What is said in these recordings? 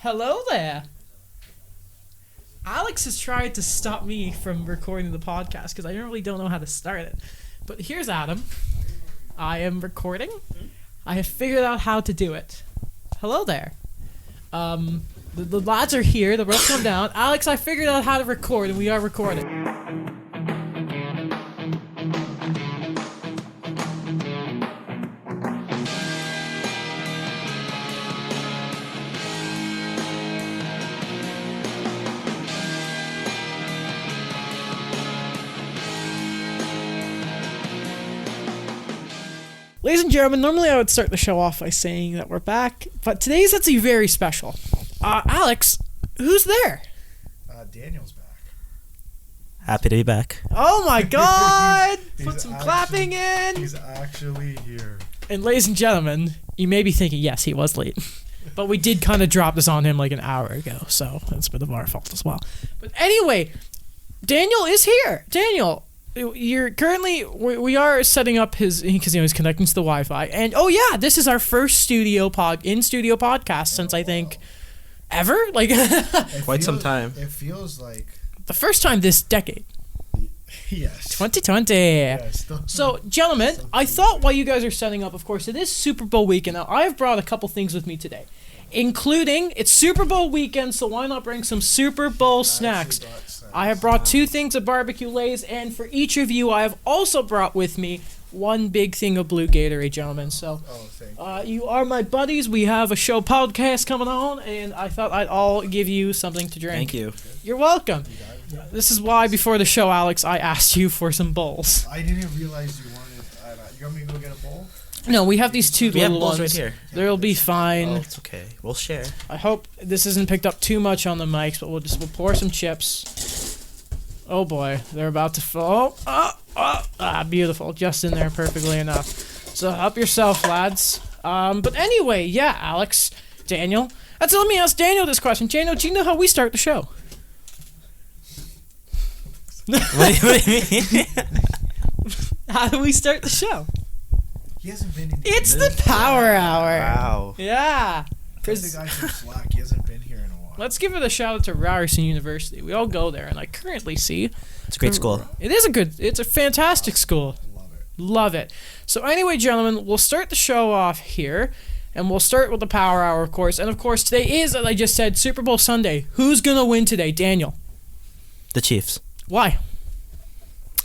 Hello there. Alex has tried to stop me from recording the podcast because I really don't know how to start it. But here's Adam. I am recording. I have figured out how to do it. Hello there. The lads are here. The ropes come down. Alex, I figured out how to record, and we are recording. Ladies and gentlemen, normally I would start the show off by saying that we're back, but today's actually very special. Alex, who's there? Daniel's back. Happy to be back. Oh my god! Put some clapping in! He's actually here. And ladies and gentlemen, you may be thinking, yes, he was late. But we did kind of drop this on him like an hour ago, so that's a bit of our fault as well. But anyway, Daniel is here. Daniel, you're currently, we are setting up his, because he's connecting to the Wi-Fi. And oh yeah, this is our first in-studio podcast since I think ever? Like Quite some time. It feels like the first time this decade. Yes. 2020. Yes. So, gentlemen, I thought while you guys are setting up, of course, it is Super Bowl weekend. Now, I have brought a couple things with me today, including it's Super Bowl weekend, so why not bring some Super Bowl snacks? I have brought 2 things of barbecue Lays, and for each of you, I have also brought with me 1 big thing of blue Gatorade, gentlemen. So, you are my buddies. We have a show podcast coming on, and I thought I'd all give you something to drink. Thank you. You're welcome. This is why before the show, Alex, I asked you for some bowls. I didn't realize you wanted. You want me to go get a bowl? No, we have these 2 We have little bowls ones. right here. They'll be fine. Oh, it's okay. We'll share. I hope this isn't picked up too much on the mics, but we'll pour some chips. Oh boy, they're about to fall. Beautiful. Just in there perfectly enough. So help yourself, lads. But anyway, yeah, Alex, Daniel. So let me ask Daniel this question. Daniel, do you know how we start the show? What do you mean? How do we start the show? He hasn't been in. It's the Power Hour. Wow. Yeah. Give the guy some slack. He hasn't been here in a while. Let's give it a shout out to Ryerson University. We all go there, and I currently see It's a great school. It's a fantastic school. Love it. So anyway, gentlemen, we'll start the show off here, and we'll start with the Power Hour, of course. And of course, today is, as I just said, Super Bowl Sunday. Who's gonna win today, Daniel? The Chiefs. Why?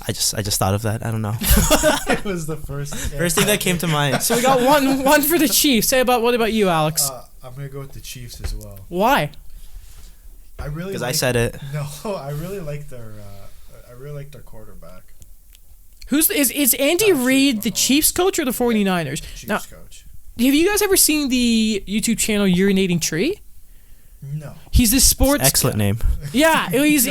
I just thought of that. I don't know. It was the first thing that came to mind. So we got one for the Chiefs. What about you, Alex? I'm gonna go with the Chiefs as well. Why? Because I said it. No, I really like their quarterback. Is Andy Reid the Chiefs coach or the 49ers? Chiefs coach. Have you guys ever seen the YouTube channel Urinating Tree? No. He's this sports. Excellent name. Yeah, he's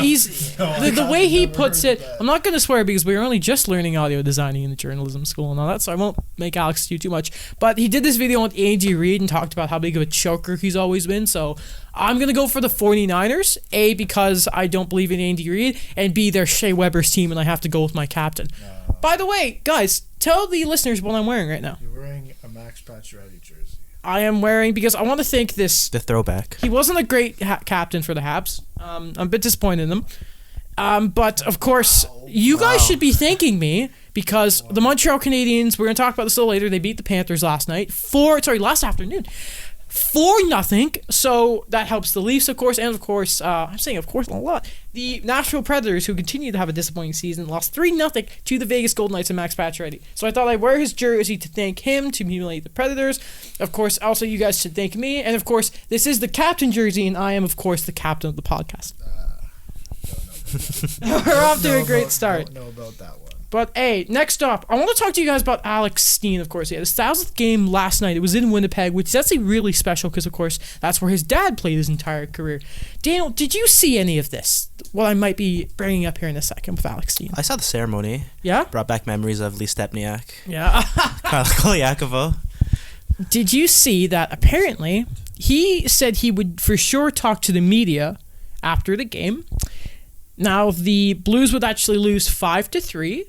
the way he puts it. I'm not going to swear because we're only just learning audio designing in the journalism school and all that, so I won't make Alex do too much. But he did this video on Andy Reid and talked about how big of a choker he's always been. So I'm going to go for the 49ers, A, because I don't believe in Andy Reid, and B, they're Shea Weber's team, and I have to go with my captain. By the way, guys, tell the listeners what I'm wearing right now. You're wearing a Max Pacioretty jersey. I am wearing, because I want to thank this. The throwback. He wasn't a great captain for the Habs. I'm a bit disappointed in him. But, of course, you guys should be thanking me because the Montreal Canadiens, we're going to talk about this a little later, they beat the Panthers last afternoon. 4-0. So that helps the Leafs, of course, and of course, I'm saying of course a lot. The Nashville Predators, who continue to have a disappointing season, lost 3-0 to the Vegas Golden Knights and Max Pacioretty. So I thought I'd wear his jersey to thank him, to humiliate the Predators. Of course, also you guys should thank me, and of course, this is the captain jersey, and I am of course the captain of the podcast. We're off to a great start. Don't know about that one. But hey, next up, I want to talk to you guys about Alex Steen, of course. He had his 1,000th game last night. It was in Winnipeg, which is actually really special because, of course, that's where his dad played his entire career. Daniel, did you see any of this? What I might be bringing up here in a second with Alex Steen. I saw the ceremony. Yeah? Brought back memories of Lee Stepniak. Yeah. Karl Kolyakovo. Did you see that apparently he said he would for sure talk to the media after the game? Now, the Blues would actually lose 5-3.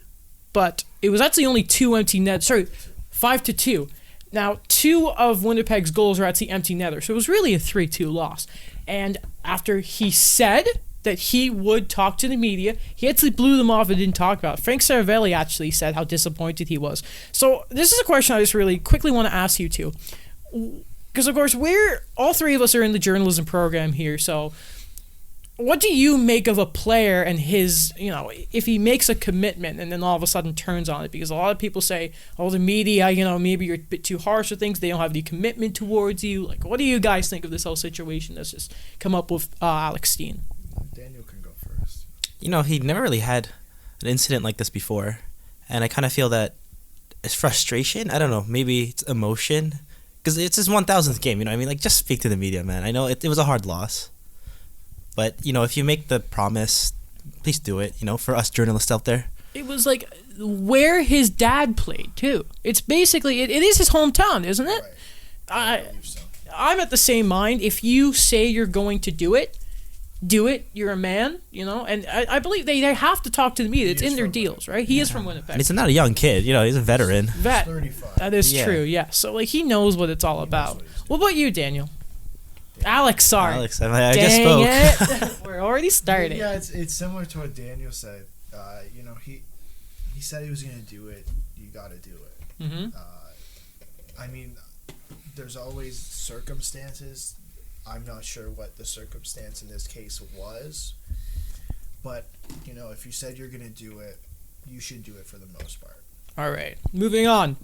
But it was actually only 2 empty nets. 5-2. Now, 2 of Winnipeg's goals are actually empty netter, so it was really a 3-2 loss. And after he said that he would talk to the media, he actually blew them off and didn't talk about it. Frank Saravelli actually said how disappointed he was. So this is a question I just really quickly want to ask you two. Because, of course, all three of us are in the journalism program here, so what do you make of a player and his, if he makes a commitment and then all of a sudden turns on it? Because a lot of people say, the media, maybe you're a bit too harsh with things. They don't have any commitment towards you. Like, what do you guys think of this whole situation that's just come up with Alex Steen? Daniel can go first. He never really had an incident like this before. And I kind of feel that it's frustration. I don't know. Maybe it's emotion. Because it's his 1,000th game, just speak to the media, man. I know it was a hard loss. But, if you make the promise, please do it, for us journalists out there. It was like where his dad played, too. It's basically, it is his hometown, isn't it? Right. I believe so. I'm at the same mind. If you say you're going to do it. You're a man, And I believe they have to talk to the media. It's in their deals, right? He is from Winnipeg. And he's not a young kid, he's a veteran. He's 35. That is true, yeah. So, he knows what it's all about. What about you, Daniel? Alex, sorry. Alex, I just spoke. It. We're already starting. Yeah, it's similar to what Daniel said. He said he was going to do it. You got to do it. Mm-hmm. There's always circumstances. I'm not sure what the circumstance in this case was. But, if you said you're going to do it, you should do it for the most part. All right. Moving on.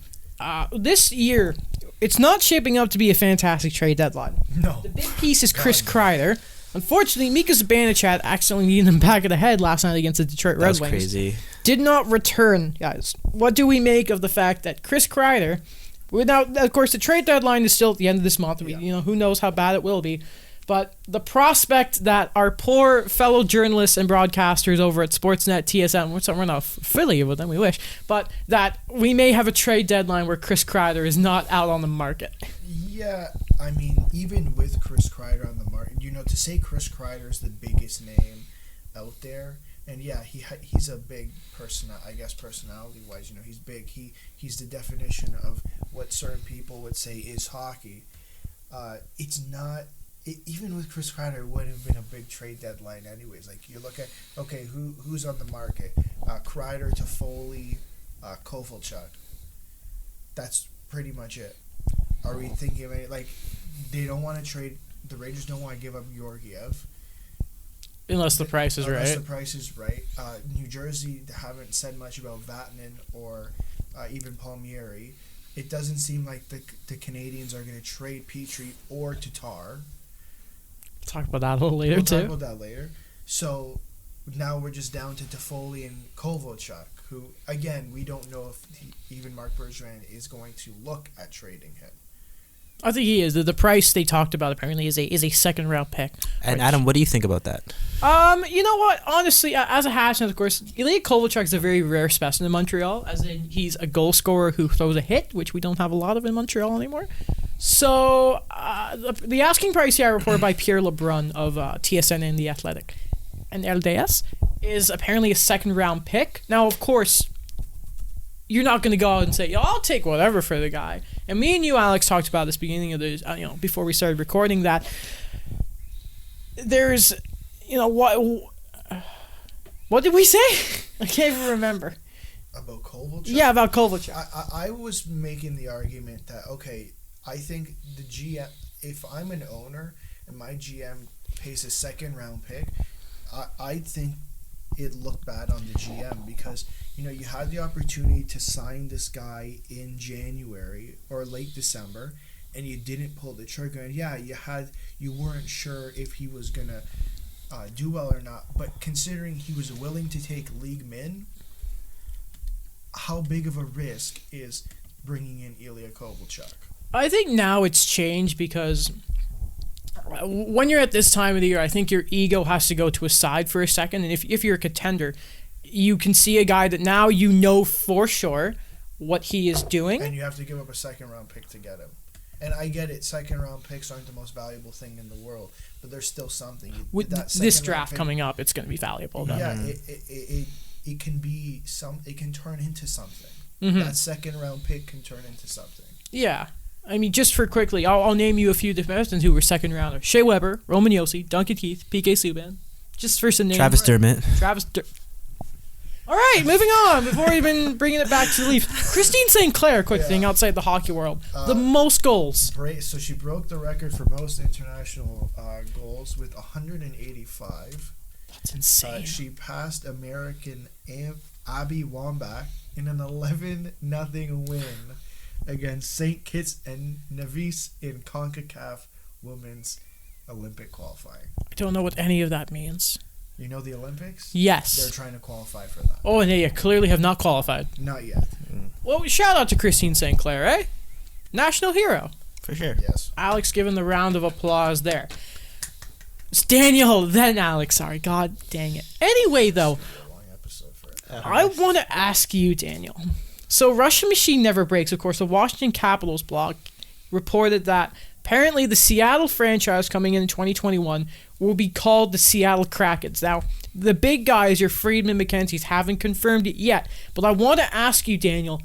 This year, it's not shaping up to be a fantastic trade deadline. No. The big piece is Chris Kreider. Unfortunately, Mika Zibanejad accidentally needed him back of the head last night against the Detroit Red Wings. That was crazy. Did not return, guys. What do we make of the fact that Chris Kreider, without, of course, the trade deadline is still at the end of this month. Yeah. Who knows how bad it will be. But the prospect that our poor fellow journalists and broadcasters over at Sportsnet, TSN, we're not affiliated with them, we wish, but that we may have a trade deadline where Chris Kreider is not out on the market. Yeah, even with Chris Kreider on the market, to say Chris Kreider is the biggest name out there, and yeah, he's a big person, I guess, personality-wise, he's big. He's the definition of what certain people would say is hockey. It's not... even with Chris Kreider, it would have been a big trade deadline anyways. Like, you look at, okay, who's on the market? Kreider, Toffoli, Kovalchuk. That's pretty much it. Are we thinking of any, they don't want to trade, the Rangers don't want to give up Georgiev. Unless the price is right. Unless the price is right. New Jersey haven't said much about Vatanen or even Palmieri. It doesn't seem like the Canadians are going to trade Petrie or Tatar. Talk about that a little later, too. We'll talk about that later. So now we're just down to Toffoli and Kovalchuk, who, again, we don't know if even Marc Bergevin is going to look at trading him. I think he is. The price they talked about apparently is a second round pick. And Adam, what do you think about that? You know what? Honestly, as a Hatchman, of course, Ilya Kovalchuk is a very rare specimen in Montreal, as in he's a goal scorer who throws a hit, which we don't have a lot of in Montreal anymore. So the asking price here, reported by Pierre Lebrun of TSN and The Athletic and LDS, is apparently a second round pick. Now, of course, you're not going to go out and say, I'll take whatever for the guy. And me and you, Alex, talked about this beginning of the, before we started recording, that there's, what did we say? I can't even remember. About Kovalchuk? Yeah, about Kovalchuk. I was making the argument that, okay, I think the GM, if I'm an owner and my GM pays a second round pick, I think it looked bad on the GM because, you had the opportunity to sign this guy in January or late December and you didn't pull the trigger. And yeah, you weren't sure if he was going to do well or not. But considering he was willing to take league min, how big of a risk is bringing in Ilya Kovalchuk? I think now it's changed because when you're at this time of the year, I think your ego has to go to a side for a second. And if you're a contender, you can see a guy that now for sure what he is doing. And you have to give up a second round pick to get him. And I get it, second round picks aren't the most valuable thing in the world, but there's still something. With this draft coming up, it's going to be valuable. Though. Yeah, it can be it can turn into something. Mm-hmm. That second round pick can turn into something. Yeah. I mean, just for quickly, I'll name you a few defensemen who were second rounders: Shea Weber, Roman Yossi, Duncan Keith, PK Subban. Just for some names. Travis Dermott. All right, moving on. Before we've been bringing it back to the Leafs, Christine St. Clair, quick thing outside the hockey world, the most goals. So she broke the record for most international goals with 185. That's insane. She passed American Abby Wambach in an 11-0 win against St. Kitts and Nevis in CONCACAF Women's Olympic qualifying. I don't know what any of that means. You know the Olympics? Yes. They're trying to qualify for that. Oh, and they clearly have not qualified. Not yet. Well, shout out to Christine St. Clair, eh? National hero. For sure. Yes. Alex giving the round of applause there. It's Daniel, then Alex. Sorry, God dang it. Anyway, though, Long episode for it. I want to ask you, Daniel. So, Russian Machine Never Breaks, of course, the Washington Capitals blog reported that apparently the Seattle franchise coming in 2021 will be called the Seattle Krakens. Now, the big guys, your Friedman, McKenzie's, haven't confirmed it yet, but I want to ask you, Daniel,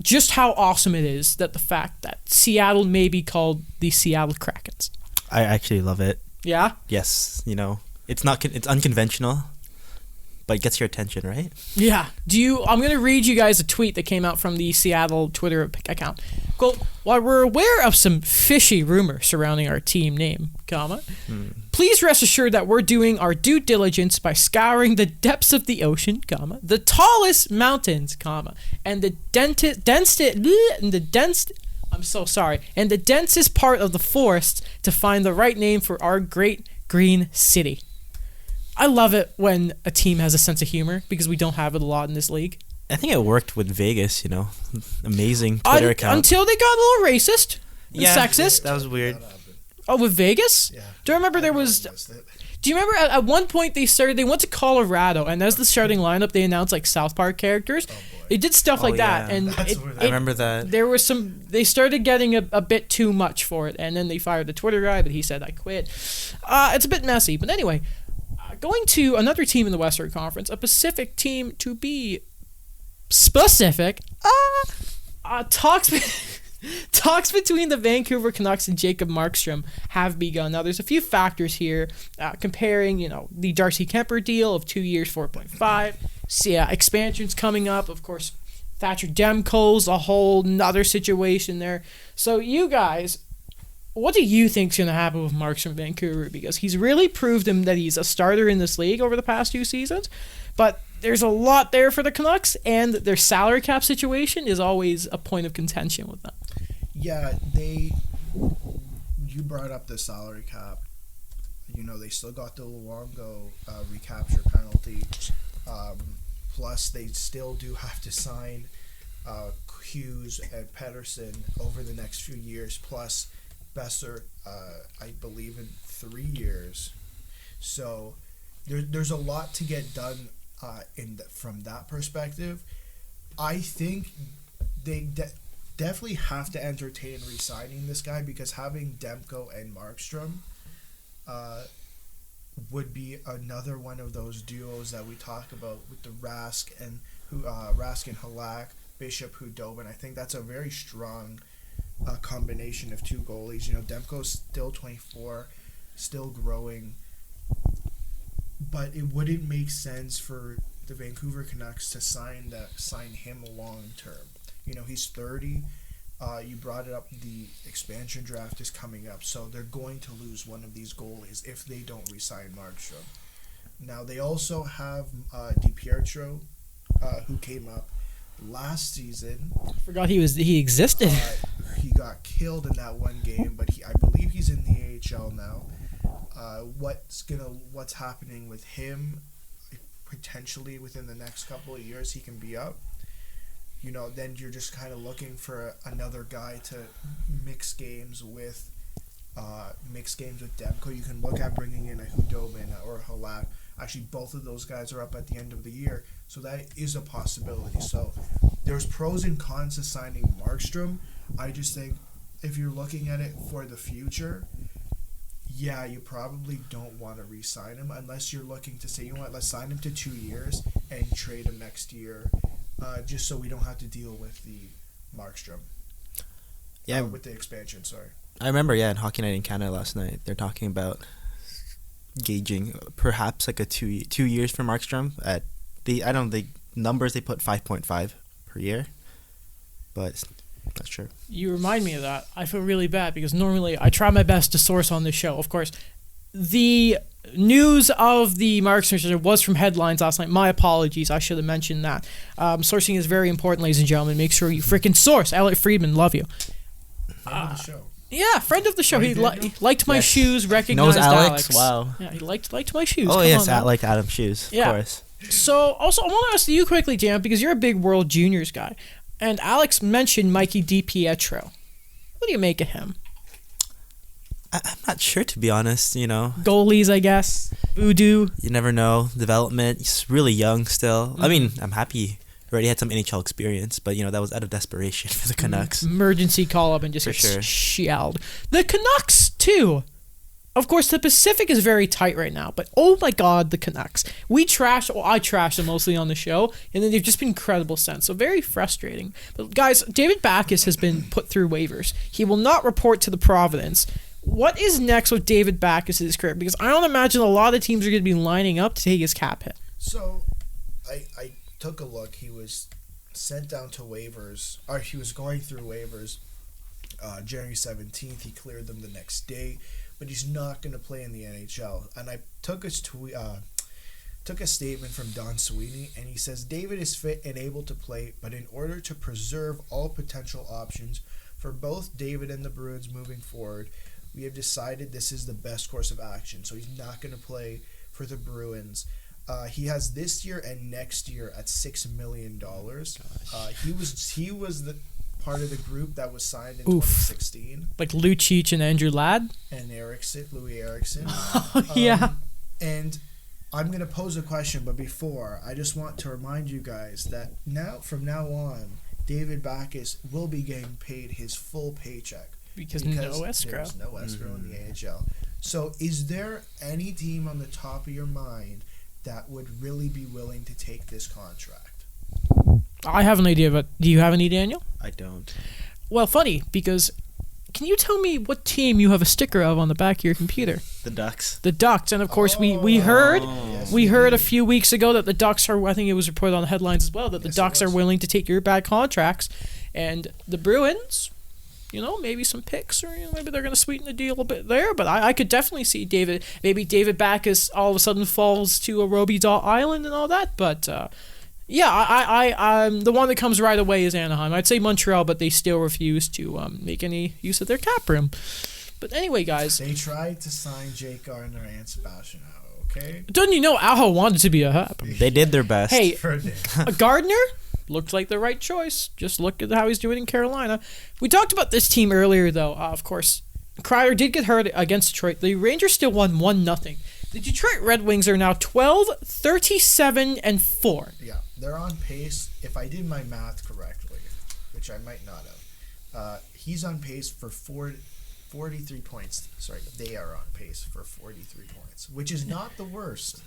just how awesome it is that the fact that Seattle may be called the Seattle Krakens. I actually love it. Yeah? Yes, it's unconventional, but it gets your attention, right? Yeah. I'm going to read you guys a tweet that came out from the Seattle Twitter account. Quote, while we're aware of some fishy rumors surrounding our team name, please rest assured that we're doing our due diligence by scouring the depths of the ocean, the tallest mountains, and the densest part of the forest to find the right name for our great green city. I love it when a team has a sense of humor because we don't have it a lot in this league. I think it worked with Vegas, amazing Twitter account. Until they got a little racist and sexist. That was weird. Oh, with Vegas? Yeah. Do you remember Do you remember at one point they went to Colorado, and as the starting lineup, they announced like South Park characters. They did stuff like that, and I remember that. There was they started getting a bit too much for it, and then they fired the Twitter guy, but he said, I quit. It's a bit messy, but anyway, going to another team in the Western Conference, a Pacific team to be specific. Talks between the Vancouver Canucks and Jacob Markstrom have begun. Now, there's a few factors here comparing, the Darcy Kemper deal of 2 years, 4.5. Expansions coming up. Of course, Thatcher Demko's a whole nother situation there. So, you guys, what do you think's going to happen with Markstrom in Vancouver? Because he's really proved him that he's a starter in this league over the past 2 seasons. But there's a lot there for the Canucks, and their salary cap situation is always a point of contention with them. Yeah, you brought up the salary cap. They still got the Luongo recapture penalty. Plus, they still do have to sign Hughes and Pedersen over the next few years, plus Besser, I believe, in 3 years. So there's a lot to get done from that perspective. I think they definitely have to entertain re-signing this guy, because having Demko and Markstrom would be another one of those duos that we talk about with the Rask and Halak, Bishop, Hudobin. I think that's a very strong combination of two goalies. Demko's still 24, still growing, but it wouldn't make sense for the Vancouver Canucks to sign him long term. He's 30. You brought it up. The expansion draft is coming up, so they're going to lose one of these goalies if they don't re-sign Markstrom. Now, they also have DiPietro, who came up last season. I forgot he existed. He got killed in that one game, but I believe he's in the AHL now. What's happening with him? Potentially within the next couple of years, he can be up. Then you're just kind of looking for another guy to mix games with Demko. You can look at bringing in a Hudobin or a Halak. Actually, both of those guys are up at the end of the year, so that is a possibility. So there's pros and cons to signing Markstrom. I just think if you're looking at it for the future, yeah, you probably don't want to re-sign him unless you're looking to say, let's sign him to 2 years and trade him next year, just so we don't have to deal with the Markstrom. Yeah. with the expansion. Sorry. I remember, in Hockey Night in Canada last night, they're talking about gauging perhaps like a 2 years for Markstrom at the numbers they put 5.5 per year, but not sure. You remind me of that. I feel really bad because normally I try my best to source on this show. Of course, the news of the Markstrom was from headlines last night. My apologies. I should have mentioned that. Sourcing is very important, ladies and gentlemen. Make sure you freaking source. Elliot Friedman, love you. Friend of the show. Yeah, friend of the show. He liked my Yes. shoes, recognized Knows Alex. Wow. Yeah, he liked my shoes. Oh, Come yes, on now. like Adam's shoes, of Yeah. course. So, also, I want to ask you quickly, Jam, because you're a big World Juniors guy. And Alex mentioned Mikey DiPietro. What do you make of him? I'm not sure, to be honest, Goalies, I guess. Voodoo. You never know. Development. He's really young still. I mean, I'm happy he already had some NHL experience, but, that was out of desperation for the Canucks. Emergency call up and just For gets sure. shelled. The Canucks, too. Of course, the Pacific is very tight right now, but oh my God, the Canucks. I trash them mostly on the show, and then they've just been incredible since. So very frustrating. But guys, David Backes has been put through waivers. He will not report to the Providence. What is next with David Backes' career? Because I don't imagine a lot of teams are going to be lining up to take his cap hit. So, I took a look. He was sent down to waivers, or he was going through waivers January 17th. He cleared them the next day, but he's not going to play in the NHL. And I took his took a statement from Don Sweeney, and he says, David is fit and able to play, but in order to preserve all potential options for both David and the Bruins moving forward, we have decided this is the best course of action. So he's not going to play for the Bruins. He has this year and next year at $6 million. He was the part of the group that was signed in 2016. Like Lucic and Andrew Ladd? And Louis Eriksson. Yeah. And I'm going to pose a question, but before, I just want to remind you guys that from now on, David Backes will be getting paid his full paycheck. Because no escrow. There's no escrow in the AHL. So is there any team on the top of your mind that would really be willing to take this contract? I have an idea, but do you have any, Daniel? I don't. Well, funny, because can you tell me what team you have a sticker of on the back of your computer? The Ducks. The Ducks, and of course we heard a few weeks ago that the Ducks are. I think it was reported on the headlines as well that the Ducks are willing to take your bad contracts, and the Bruins. Maybe some picks, or maybe they're going to sweeten the deal a bit there. But I could definitely see David Backes all of a sudden falls to a Roby Dot Island and all that. But I'm the one that comes right away is Anaheim. I'd say Montreal, but they still refuse to make any use of their cap room. But anyway, guys, they tried to sign Jake Gardiner and Sebastian Aho. Okay, don't you know Aho wanted to be a Hub? They did their best. Hey, a Gardner looked like the right choice. Just look at how he's doing in Carolina. We talked about this team earlier, though. Of course, Kreider did get hurt against Detroit. The Rangers still won 1-0. The Detroit Red Wings are now 12-37-4. Yeah, they're on pace. If I did my math correctly, which I might not have, he's on pace for 43 points. Sorry, they are on pace for 43 points, which is not the worst.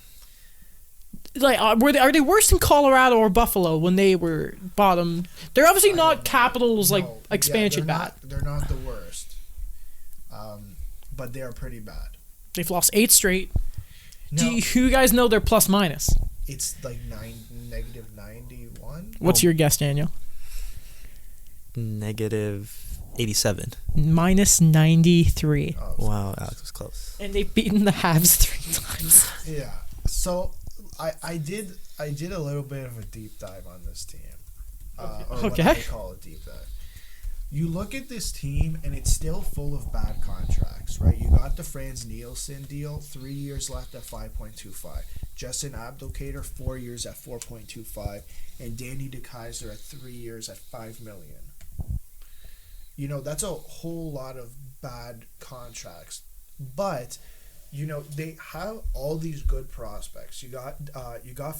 Like, are they worse than Colorado or Buffalo when they were bottom? They're obviously not Capitals expansion bad. They're not the worst, but they are pretty bad. They've lost 8 straight. No, Do you guys know their plus minus? it's like negative 91. What's your guess, Daniel? Negative 87. Minus 93. Oh, Wow, Alex was close. And they've beaten the Habs 3 times. yeah. So I did a little bit of a deep dive on this team. Or what Okay. I call a deep dive. You look at this team, and it's still full of bad contracts, right? You got the Franz Nielsen deal, 3 years left at 5.25. Justin Abdelkader, 4 years at 4.25. And Danny DeKeyser at 3 years at $5 million. That's a whole lot of bad contracts. But, they have all these good prospects. You got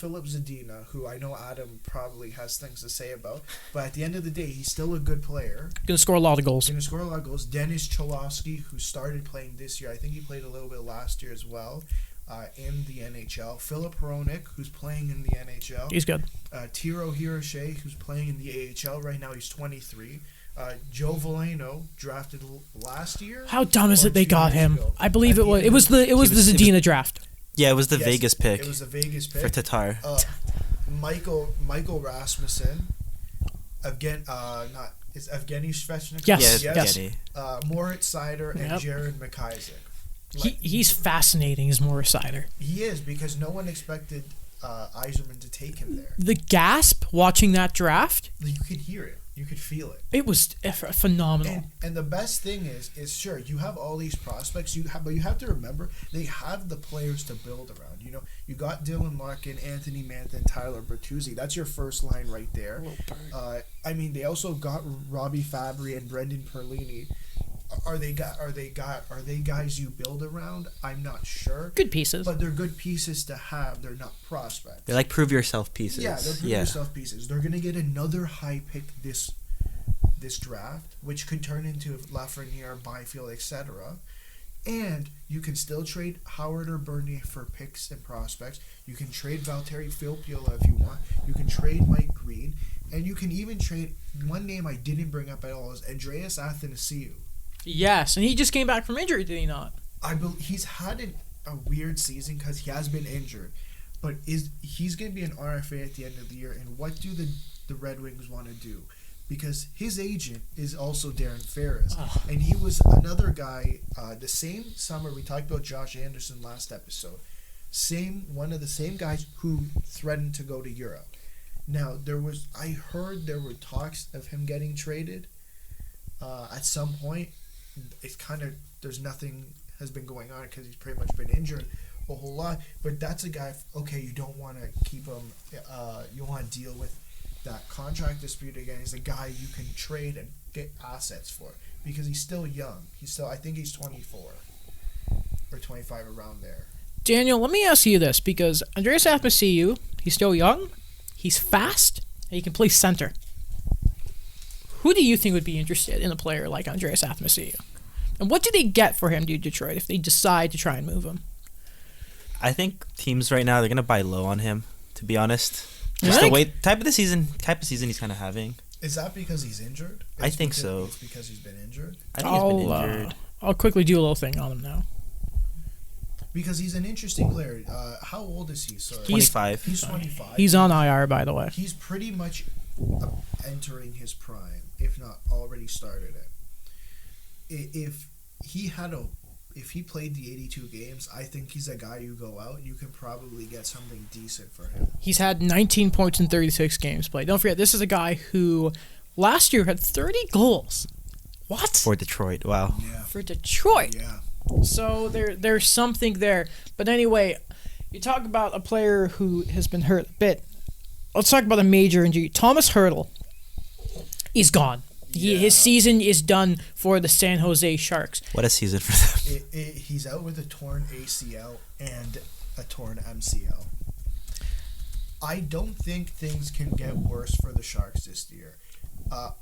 Philip Zadina, who I know Adam probably has things to say about, but at the end of the day, he's still a good player. Gonna score a lot of goals. Dennis Cholowski, who started playing this year, I think he played a little bit last year as well, in the NHL. Philip Hronik, who's playing in the NHL. He's good. Tiro Hiroshe, who's playing in the AHL right now. He's 23. Joe Veleno drafted last year. How dumb is or it they 2 got years him? ago. I believe At it was. the It was the was- Zadina draft. Yeah, it was the Yes, Vegas pick It was a Vegas pick for Tatar. Michael Rasmussen, is Evgeny Svechnikov? Yes, yeah, yes. Kenny. Moritz Seider and Yep. Jared McIsaac. He's fascinating as Morris Sider. He is, because no one expected Yzerman to take him there. The gasp watching that draft, You could hear it. You could feel it. it was phenomenal. And the best thing is sure, you have all these prospects, but you have to remember they have the players to build around. You know, you got Dylan Larkin, Anthony Mantha, Tyler Bertuzzi. That's your first line right there. I mean, they also got Robbie Fabry and Brendan Perlini. Are they guys you build around? I'm not sure. Good pieces. But they're good pieces to have. They're not prospects. They're like prove yourself pieces. Yeah, they're prove yourself pieces. They're gonna get another high pick this draft, which could turn into Lafreniere, Byfield, etc. And you can still trade Howard or Bernier for picks and prospects. You can trade Valtteri Filppula if you want. You can trade Mike Green, and you can even trade one name I didn't bring up at all is Andreas Athanasiou. Yes, and he just came back from injury, did he not? He's had a weird season because he has been injured, but he's going to be an RFA at the end of the year. And what do the Red Wings want to do? Because his agent is also Darren Ferris, and he was another guy. The same summer we talked about Josh Anderson last episode. One of the same guys who threatened to go to Europe. Now I heard there were talks of him getting traded at some point. It's kind of nothing has been going on because he's pretty much been injured a whole lot. But that's a guy. Okay, you don't want to keep him. You want to deal with that contract dispute again. He's a guy you can trade and get assets for because he's still young. I think he's 24 or 25 around there. Daniel, let me ask you this, because Andreas Athanasiou, he's still young, he's fast, and he can play center. Who do you think would be interested in a player like Andreas Athanasiou? And what do they get for him to Detroit if they decide to try and move him? I think teams right now, they're gonna buy low on him. To be honest, You just think? the way type of season he's kind of having. Is that because he's injured? I think so. It's because he's been injured. I think he's been injured. I'll quickly do a little thing on him now. Because he's an interesting player. How old is he? Sorry. 25. He's 25. He's on IR, by the way. He's pretty much entering his prime, if not already started it. If he played the 82 games, I think he's a guy you go out and you can probably get something decent for him. He's had 19 points in 36 games played. Don't forget, this is a guy who last year had 30 goals. What? For Detroit, wow. Yeah. For Detroit. Yeah. So there's something there. But anyway, you talk about a player who has been hurt a bit. Let's talk about a major injury. Thomas Hertl is gone. His season is done for the San Jose Sharks. What a season for them. He's out with a torn ACL and a torn MCL. I don't think things can get worse for the Sharks this year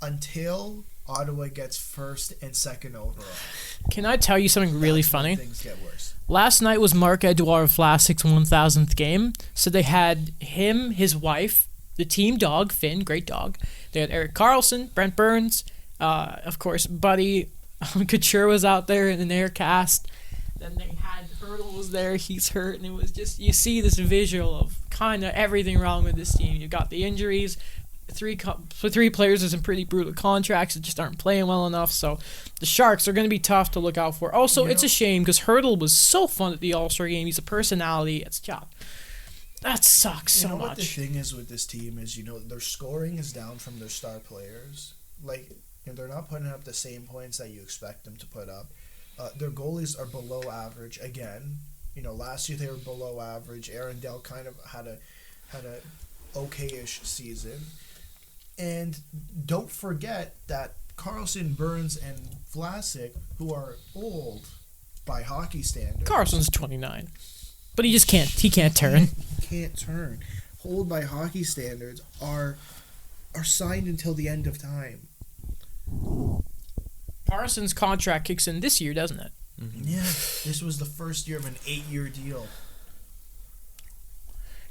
until Ottawa gets first and second overall. Can I tell you something really That's when funny? Things get worse. Last night was Marc-Edouard Vlasic's 1,000th game. So they had him, his wife, the team dog, Finn, great dog. They had Erik Karlsson, Brent Burns, of course, Buddy Couture was out there in an air cast. Then they had Hertl was there, he's hurt, and it was just, you see this visual of kind of everything wrong with this team. You've got the injuries, three players with some pretty brutal contracts that just aren't playing well enough, so the Sharks are going to be tough to look out for. Also, it's a shame because Hertl was so fun at the All-Star game. He's a personality. It's tough. That sucks so much. What the thing is with this team is, their scoring is down from their star players. Like, they're not putting up the same points that you expect them to put up. Their goalies are below average again. Last year they were below average. Aaron Dell kind of had a okay-ish season. And don't forget that Karlsson, Burns, and Vlasic, who are old by hockey standards. Carson's 29. But he just can't. He can't turn. He can't turn. Old by hockey standards are signed until the end of time. Carson's contract kicks in this year, doesn't it? Mm-hmm. Yeah, this was the first year of an 8-year deal.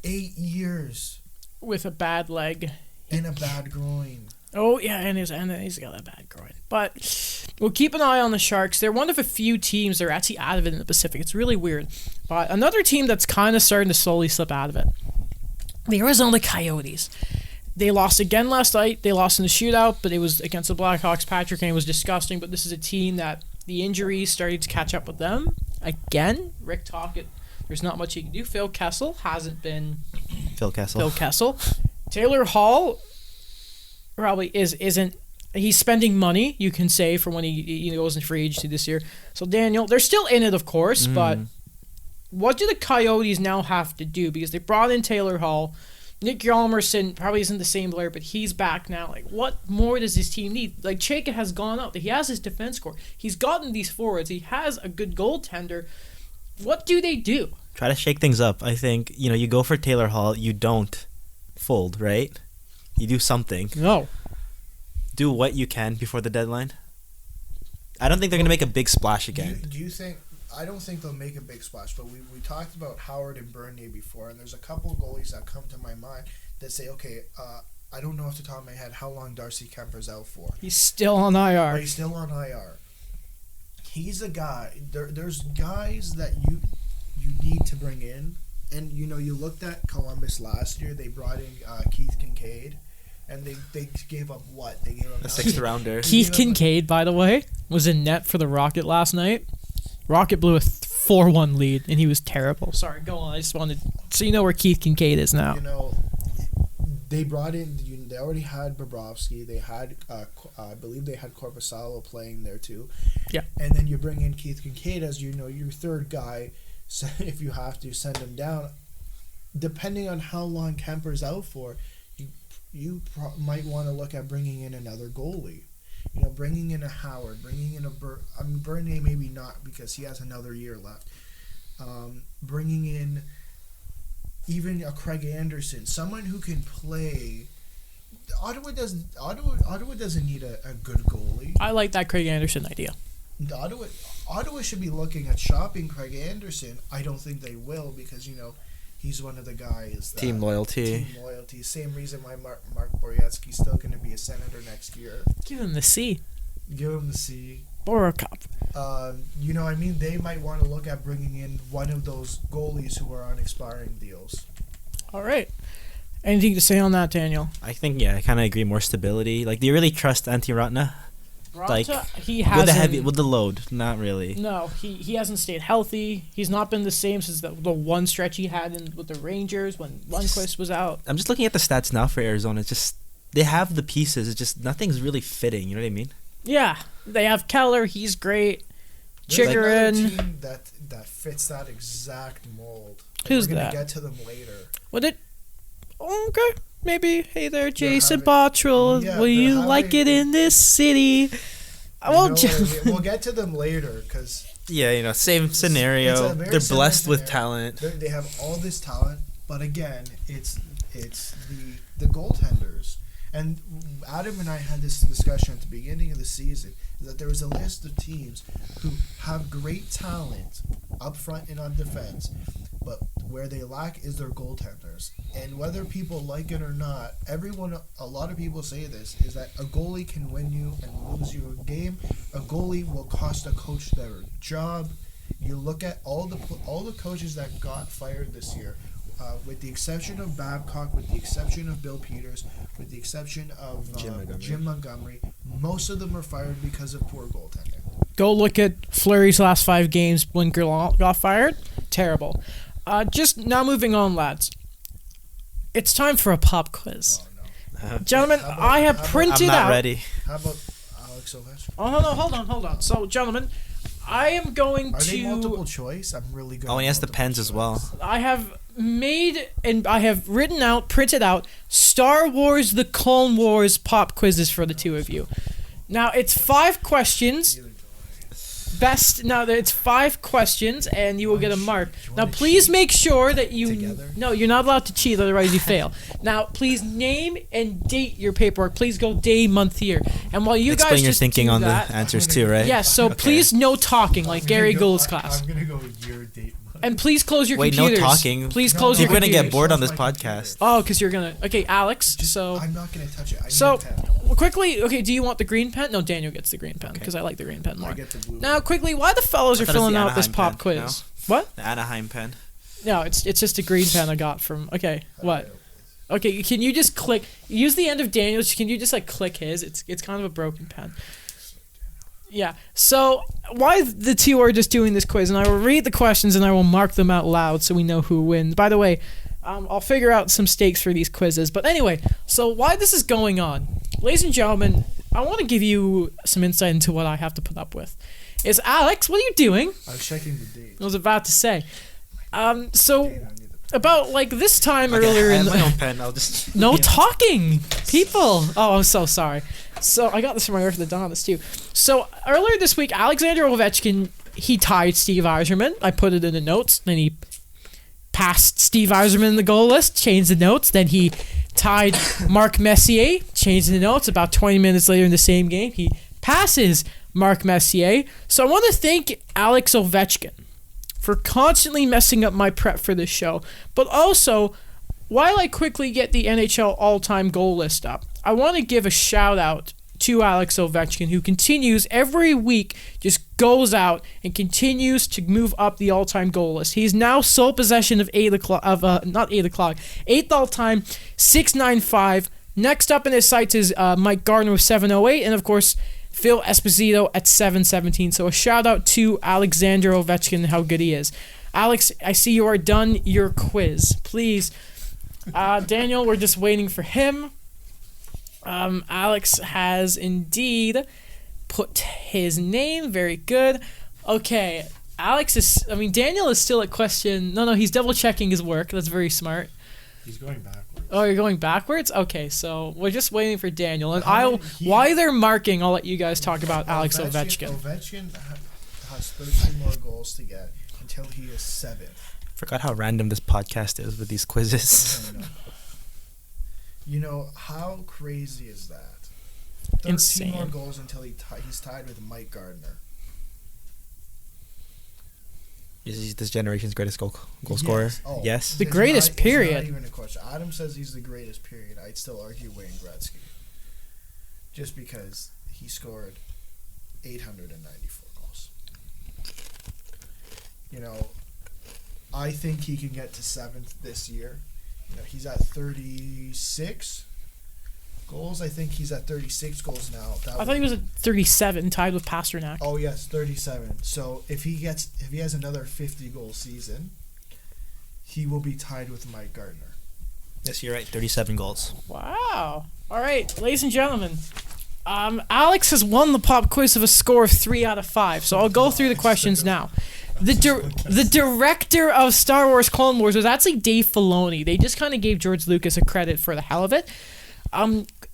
8 years. With a bad leg. And a bad groin. Oh yeah, and he's got a bad groin. But we'll keep an eye on the Sharks. They're one of a few teams that are actually out of it in the Pacific. It's really weird. But another team that's kind of starting to slowly slip out of it, the Arizona Coyotes. They lost again last night. They lost in the shootout, but it was against the Blackhawks. Patrick Kane was disgusting, but this is a team that the injuries started to catch up with them. Again, Rick Tocchet, there's not much he can do. Phil Kessel hasn't been Phil Kessel. Phil Kessel. Taylor Hall probably isn't. He's spending money, you can say, for when he goes in free agency this year. So Daniel, they're still in it, of course, but what do the Coyotes now have to do? Because they brought in Taylor Hall. Nick Hjalmarsson probably isn't the same player, but he's back now. Like, what more does his team need? Like, Chayka has gone up. He has his defense core. He's gotten these forwards. He has a good goaltender. What do they do? Try to shake things up. I think, you go for Taylor Hall. You don't fold, right? You do something. No. Do what you can before the deadline. I don't think they're going to make a big splash again. Do you think... I don't think they'll make a big splash, but we talked about Howard and Bernier before, and there's a couple of goalies that come to my mind that say, okay, I don't know off the top of my head how long Darcy Kemper's out for. He's still on IR. But he's still on IR. He's a guy. There's guys that you need to bring in, and you looked at Columbus last year. They brought in Keith Kincaid, and they gave up what? They gave up A sixth rounder. Keith Kincaid, by the way, was in net for the Rocket last night. Rocket blew a 4-1 lead, and he was terrible. Sorry, go on. I just wanted so you know where Keith Kincaid is now. They brought in. They already had Bobrovsky. They had, I believe, they had Korpisalo playing there too. Yeah. And then you bring in Keith Kincaid as your third guy. So if you have to send him down, depending on how long Kemper's out for, you might want to look at bringing in another goalie. Bringing in a Howard, bringing in a Bernier maybe not because he has another year left. Bringing in even a Craig Anderson, someone who can play. Ottawa doesn't need a good goalie. I like that Craig Anderson idea. Ottawa should be looking at shopping Craig Anderson. I don't think they will because he's one of the guys that Team loyalty. Same reason why Mark Boryatsky's still going to be a Senator next year. Give him the C. Or a cup. They might want to look at bringing in one of those goalies who are on expiring deals. All right. Anything to say on that, Daniel? I think, I kind of agree. More stability. Like, do you really trust Antti Raanta? He hasn't with the load, not really. No, he hasn't stayed healthy. He's not been the same since the one stretch he had with the Rangers when Lundqvist was out. I'm just looking at the stats now for Arizona. It's just they have the pieces. It's just nothing's really fitting. You know what I mean? Yeah, they have Keller. He's great. There's another Chigrin. team that fits that exact mold. Who's we're that? Gonna get to them later. Would it? Oh, okay. Maybe. Hey there, Jason Bottrell. Yeah, Will you like it in this city? We'll get to them later because same scenario. They're blessed with scenario. talent. They have all this talent, but again, it's the goaltenders. And Adam and I had this discussion at the beginning of the season that there was a list of teams who have great talent up front and on defense, but where they lack is their goaltenders. And whether people like it or not, a lot of people say this, is that a goalie can win you and lose you a game. A goalie will cost a coach their job. You look at all the coaches that got fired this year, with the exception of Babcock, with the exception of Bill Peters, with the exception of Jim Montgomery, most of them were fired because of poor goaltending. Go look at Fleury's last 5 games when Gerlant got fired. Terrible. Just now moving on, lads. It's time for a pop quiz. Oh, no. Gentlemen, I have printed out... I'm not ready. How about Alex Ovechkin? Oh, no, hold on. So, gentlemen, I am going Are they multiple choice? I'm really good. Oh, and he has the pens as well. I have made and I have printed out Star Wars The Clone Wars pop quizzes for the two of you. Now, it's 5 questions. It's 5 questions, and you will get a mark. Now, please make sure that you... Together? No, you're not allowed to cheat, otherwise you fail. Now, please name and date your paperwork. Please go day, month, year. And while you Explain guys your just thinking do on that, the answers too, right? Yes, so please no talking like Gary Gould's class. I'm going to go with your date. And please close your Wait, computers. no talking. Please close your You're going to computers. get bored on this Close my podcast. Oh, because you're going to... Okay, Alex, I'm not going to touch it. I So, need a pen. quickly, okay, do you want the green pen? No, Daniel gets the green pen because I like the green pen more. I get the blue. Now, quickly, why the fellows I are thought it was filling the out this Anaheim pop pen, quiz? What? The Anaheim pen. No, it's just a green pen I got from. Okay, what? Okay, can you just click? Use the end of Daniel's. Can you just like click his? It's kind of a broken pen. Yeah. So why the two are just doing this quiz, and I will read the questions and I will mark them out loud so we know who wins. By the way, I'll figure out some stakes for these quizzes. But anyway, so why this is going on, ladies and gentlemen, I want to give you some insight into what I have to put up with. Is Alex, what are you doing? I was checking the date. I was about to say. So about like this time earlier I in have my the own pen. I'll just no talking, people. Oh, I'm so sorry. So I got this from my orthodontist too. So earlier this week, Alexander Ovechkin, he tied Steve Yzerman. I put it in the notes. Then he passed Steve Yzerman in the goal list, changed the notes. Then he tied Mark Messier, changed the notes. About 20 minutes later in the same game, he passes Mark Messier. So I want to thank Alex Ovechkin for constantly messing up my prep for this show. But also, while I quickly get the NHL all-time goal list up, I want to give a shout-out to Alex Ovechkin, who continues every week, just goes out and continues to move up the all-time goal list. He's now sole possession of 8th all-time, 695. Next up in his sights is Mike Gardner with 708, and of course, Phil Esposito at 717. So a shout-out to Alexander Ovechkin and how good he is. Alex, I see you are done your quiz. Please, Daniel, we're just waiting for him. Alex has indeed put his name. Very good. Okay, Daniel is still at question. No, he's double checking his work. That's very smart. He's going backwards. Oh, you're going backwards? Okay, so we're just waiting for Daniel. And while they're marking, I'll let you guys talk about Alex Ovechkin. Ovechkin has 13 more goals to get until he is 7th. Forgot how random this podcast is with these quizzes. I know. You know, how crazy is that? 13 Insane. more goals until he's tied with Mike Gardner. Is he this generation's greatest goal scorer? Yes. Oh, Yes. The greatest, period. It's not even a question. Adam says he's the greatest, period. I'd still argue Wayne Gretzky. Just because he scored 894 goals. You know, I think he can get to 7th this year. You know, he's at 36 goals. I think he's at 36 goals now. I thought he was at 37, tied with Pasternak. Oh yes, 37. So if he has another 50 goal season, he will be tied with Mike Gardner. Yes, you're right. 37 goals. Wow. All right, ladies and gentlemen. Alex has won the pop quiz with a score of 3 out of 5. So I'll go through the questions now. The director of Star Wars Clone Wars was actually Dave Filoni. They just kind of gave George Lucas a credit for the hell of it.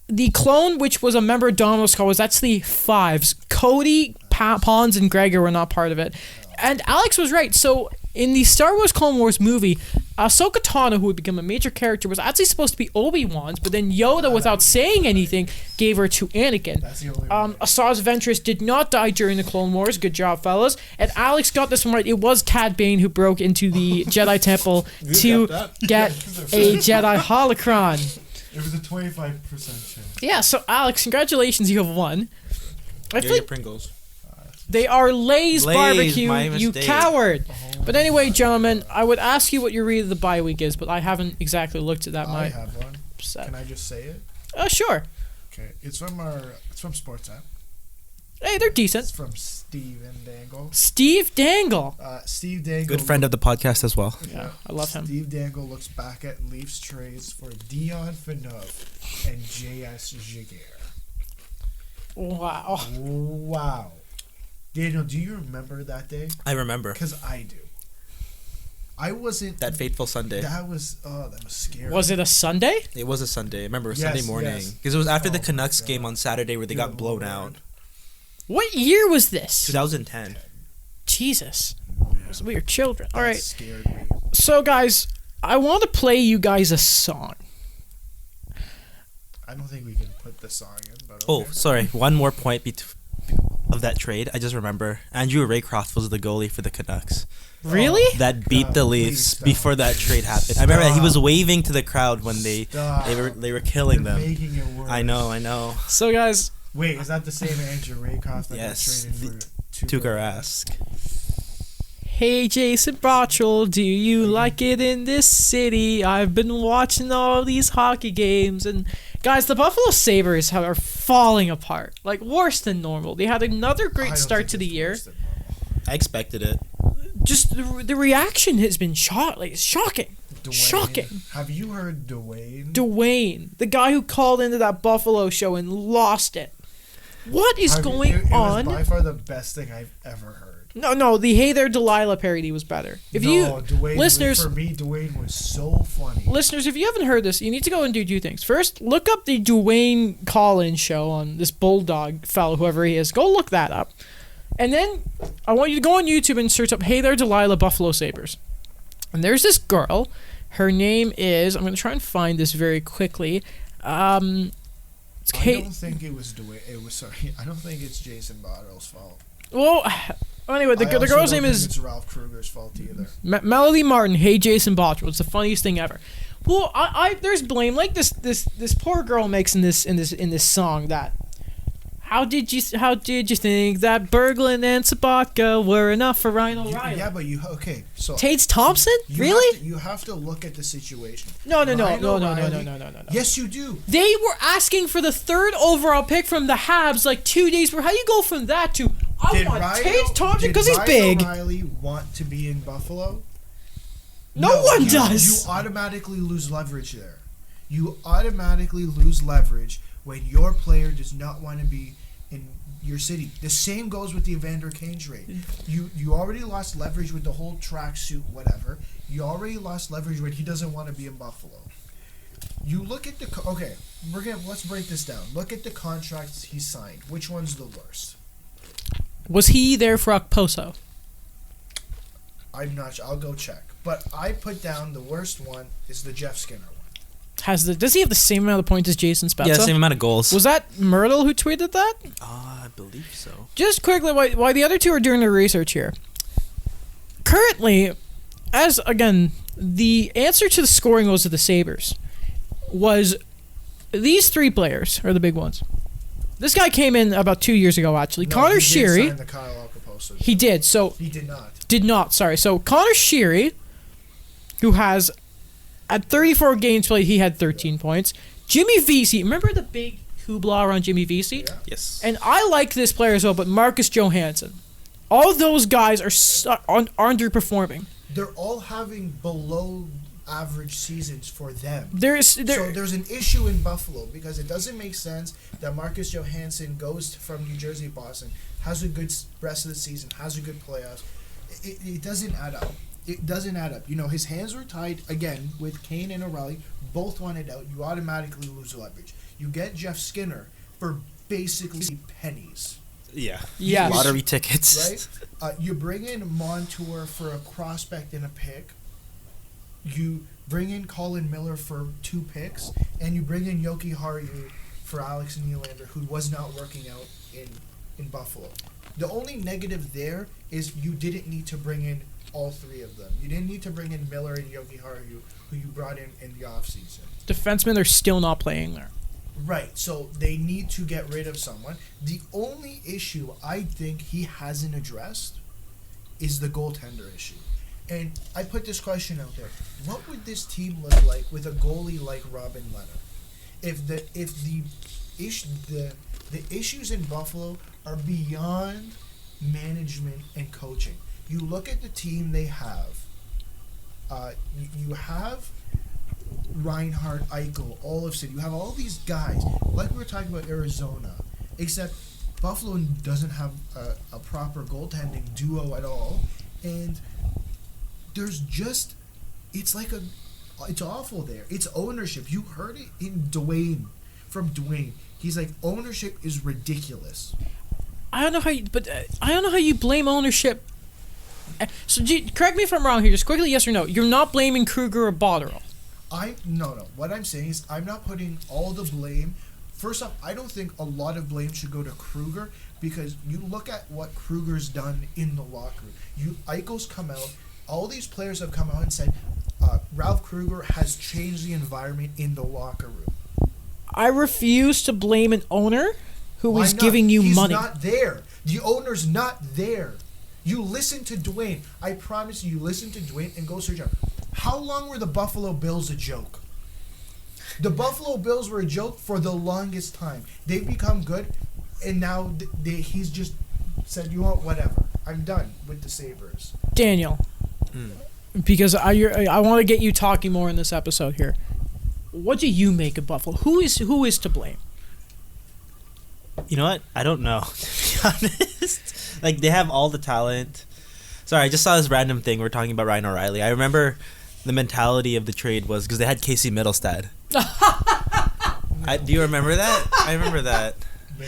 The clone, which was a member of Domino's Call, was actually 5s. Cody, Pons, and Gregor were not part of it. And Alex was right. So in the Star Wars Clone Wars movie, Ahsoka Tano, who would become a major character, was actually supposed to be Obi-Wan's, but then Yoda, without saying anything, gave her to Anakin. That's the only way. Asajj Ventress did not die during the Clone Wars. Good job, fellas. And Alex got this one right. It was Cad Bane who broke into the Jedi Temple to get a Jedi holocron. It was a 25% chance. Yeah, so Alex, congratulations, you have won. I Here are your think Pringles. they are Lay's Lay's, barbecue, my you mistake. coward. But anyway, gentlemen, I would ask you what your read of the bye week is, but I haven't exactly looked at that. I have one. Upset. Can I just say it? Sure. Okay. It's from Sports App. Hey, they're decent. It's from Steven Dangle. Steve Dangle. Steve Dangle. Good friend of the podcast as well. Yeah, I love him. Steve Dangle looks back at Leafs trades for Dion Phaneuf and J.S. Giguère. Wow. Wow. Daniel, do you remember that day? I remember. Because I do. I wasn't... That fateful Sunday. that was scary. Was it a Sunday? It was a Sunday. I remember it was Yes, Sunday morning. yes. Because it was after the Oh my Canucks God. game on Saturday where they got blown Lord. out. What year was this? 2010. Jesus. We are children. All That right. scared me. So, guys, I want to play you guys a song. I don't think we can put the song in, but okay. Oh, sorry. One more point. of that trade, I just remember Andrew Raycroft was the goalie for the Canucks. Really? That beat God, the please Leafs stop. before that trade happened. I remember that he was Stop. waving to the crowd when they were killing You're them. making it worse. I know. So, guys, Wait, is that the same Andrew Raycroft that Yes, got traded for Tuukka Rask. hey, Jason Botchell, do you like it in this city? I've been watching all these hockey games. And, guys, the Buffalo Sabres are falling apart. Like, worse than normal. They had another I great don't start think to the it's year. worse than normal. I expected it. Just the reaction has been shocking. Dwayne. Shocking. Have you heard Dwayne? Dwayne, the guy who called into that Buffalo show and lost it. What is going it on? was by far the best thing I've ever heard. No, the Hey There Delilah parody was better. Dwayne, listeners, for me, Dwayne was so funny. listeners, if you haven't heard this, you need to go and do two things. First, look up the Dwayne Collins show on this Bulldog fellow, whoever he is. Go look that up. And then I want you to go on YouTube and search up Hey There Delilah Buffalo Sabres. And there's this girl. Her name is, I'm going to try and find this very quickly. It's I Kate. don't think it was Dwayne. I don't think it's Jason Botto's fault. Well, anyway, the I also girl's don't name think is It's Ralph Kruger's fault either. Melody Martin. Hey, Jason Bottrell. It's the funniest thing ever. Well, I there's blame. Like this poor girl makes in this song that. How did you think that Berglund and Sabatka were enough for Ryan O'Reilly? Yeah, but so Tates Thompson? you Really? you have to look at the situation. No. Ryan O'Reilly- No. Yes, you do. They were asking for the 3rd overall pick from the Habs like 2 days before. How do you go from that to I want Tates Thompson because he's big? Did Ryan O'Reilly want to be in Buffalo? No one you- does. You automatically lose leverage there. You automatically lose leverage when your player does not want to be in your city. The same goes with the Evander Kane trade. You already lost leverage with the whole tracksuit, whatever. You already lost leverage when he doesn't want to be in Buffalo. You look at let's break this down. Look at the contracts he signed. Which one's the worst? Was he there for Okposo? I'm not sure. I'll go check. But I put down the worst one is the Jeff Skinner one. Does he have the same amount of points as Jason Spezza? Yeah, same amount of goals. Was that Myrtle who tweeted that? I believe so. Just quickly, why the other two are doing their research here. Currently, the answer to the scoring goals of the Sabres was these 3 players are the big ones. This guy came in about 2 years ago, actually. No, Connor he did Sheary. sign the Kyle Okposo. He did. So He did not. did not. Sorry. So Connor Sheary, who has at 34 games played, he had 13 points. Jimmy Vesey. Remember the big hoopla around Jimmy Vesey? Yeah. Yes. And I like this player as well, but Marcus Johansson. All those guys are underperforming. They're all having below average seasons for them. So There's there's an issue in Buffalo because it doesn't make sense that Marcus Johansson goes from New Jersey to Boston, has a good rest of the season, has a good playoffs. It doesn't add up. It doesn't add up. His hands were tied again with Kane and O'Reilly. Both wanted out. You automatically lose leverage. You get Jeff Skinner for basically pennies. Yeah. Yes. Lottery tickets. Right? You bring in Montour for a prospect and a pick. You bring in Colin Miller for 2 picks, and you bring in Yoki Haru for Alex Nylander, who was not working out in Buffalo. The only negative there is you didn't need to bring in all 3 of them. You didn't need to bring in Miller and Yoki Haru, who you brought in the offseason. defensemen are still not playing there. Right, so they need to get rid of someone. The only issue I think he hasn't addressed is the goaltender issue. And I put this question out there. What would this team look like with a goalie like Robin Leonard? If the issues in Buffalo are beyond management and coaching. You look at the team they have. You have Reinhardt, Eichel, Olofsson. You have all these guys, like we were talking about Arizona, except Buffalo doesn't have a proper goaltending duo at all, and there's just it's awful there. It's ownership. You heard it in from Dwayne. He's like, ownership is ridiculous. I don't know how you blame ownership. So correct me if I'm wrong here, just quickly, yes or no. You're not blaming Kruger or Botterill. No. What I'm saying is I'm not putting all the blame first off, I don't think a lot of blame should go to Kruger because you look at what Kruger's done in the locker room. Eichel's come out. All these players have come out and said Ralph Kruger has changed the environment in the locker room. I refuse to blame an owner who Why is not? giving you He's money. not there. The owner's not there. You listen to Dwayne. I promise you listen to Dwayne and go search out. How long were the Buffalo Bills a joke? The Buffalo Bills were a joke for the longest time. They've become good, and now he's just said, you know what, whatever. I'm done with the Sabres. Daniel, because I want to get you talking more in this episode here. What do you make of Buffalo? Who is to blame? You know what? I don't know, to be honest. Like, they have all the talent. Sorry, I just saw this random thing. We're talking about Ryan O'Reilly. I remember the mentality of the trade was because they had Casey Middlestad. Do you remember that? I remember that. They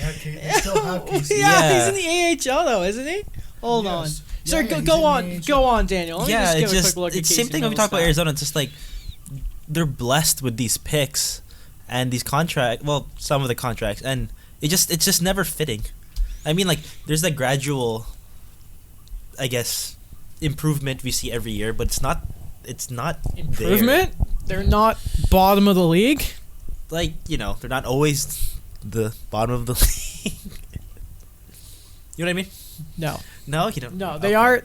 still have Casey. Yeah, he's in the AHL, though, isn't he? Hold on. Sir, go on, Daniel. Let me just give a quick look at it's Casey same thing when we talk about Arizona. It's just like they're blessed with these picks and these some of the contracts, and it's just never fitting. I mean, like, there's that gradual, I guess, improvement we see every year, but it's not improvement. They're not bottom of the league. Like, they're not always the bottom of the league. You know what I mean? No, you don't. No, they are.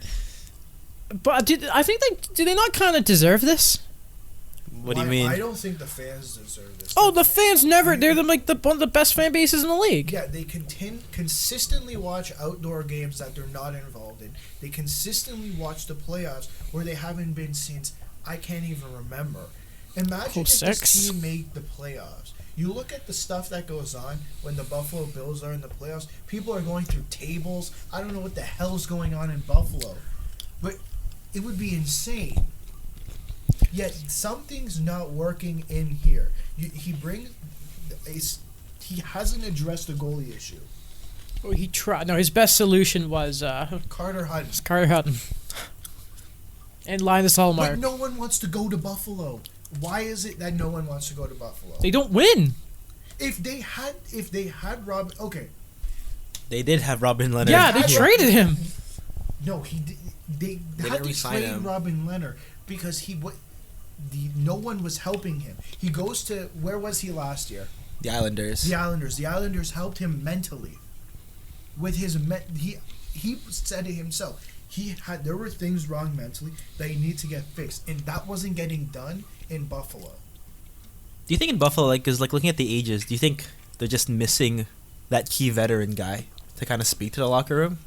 But do they not kind of deserve this? What do you mean? I don't think the fans deserve this. Oh, the fans never. They're one of the best fan bases in the league. Yeah, they consistently watch outdoor games that they're not involved in. They consistently watch the playoffs where they haven't been since I can't even remember. Imagine if this team made the playoffs. You look at the stuff that goes on when the Buffalo Bills are in the playoffs. People are going through tables. I don't know what the hell's going on in Buffalo. But it would be insane. Yet something's not working in here. He hasn't addressed the goalie issue. Well, he tried. No, his best solution was Carter Hutton. Carter Hutton. And Linus Hallmark. But no one wants to go to Buffalo. Why is it that no one wants to go to Buffalo? They don't win. If they had Robin, okay. They did have Robin Leonard. Yeah, they traded him. No, they had to trade Robin Leonard because no one was helping him. He goes to, where was he last year? The Islanders. The Islanders helped him mentally. With his he said it himself. There were things wrong mentally that he needed to get fixed, and that wasn't getting done in Buffalo. Do you think in Buffalo, because looking at the ages, do you think they're just missing that key veteran guy to kind of speak to the locker room,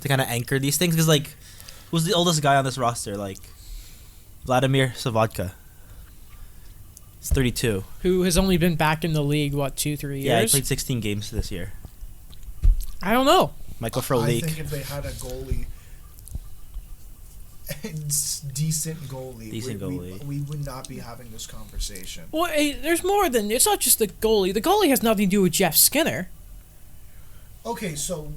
to kind of anchor these things? Because who's the oldest guy on this roster? Vladimir Savodka. He's 32. Who has only been back in the league 2-3 years? Yeah, he played 16 games this year. I don't know. Michael Frolik. I think if they had a goalie, decent goalie, we would not be having this conversation. Well, hey, there's more than it's not just the goalie. The goalie has nothing to do with Jeff Skinner. Okay, so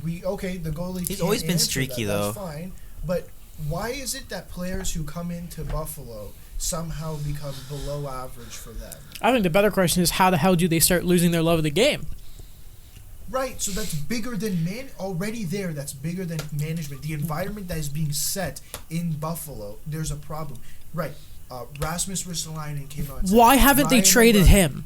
the goalie. He's always been streaky though. That's fine, but why is it that players who come into Buffalo somehow become below average for them? I think the better question is how the hell do they start losing their love of the game? Right, so that's bigger than already there. That's bigger than management. The environment that is being set in Buffalo, there's a problem. Right, Rasmus Ristolainen came out and said, why haven't they traded him?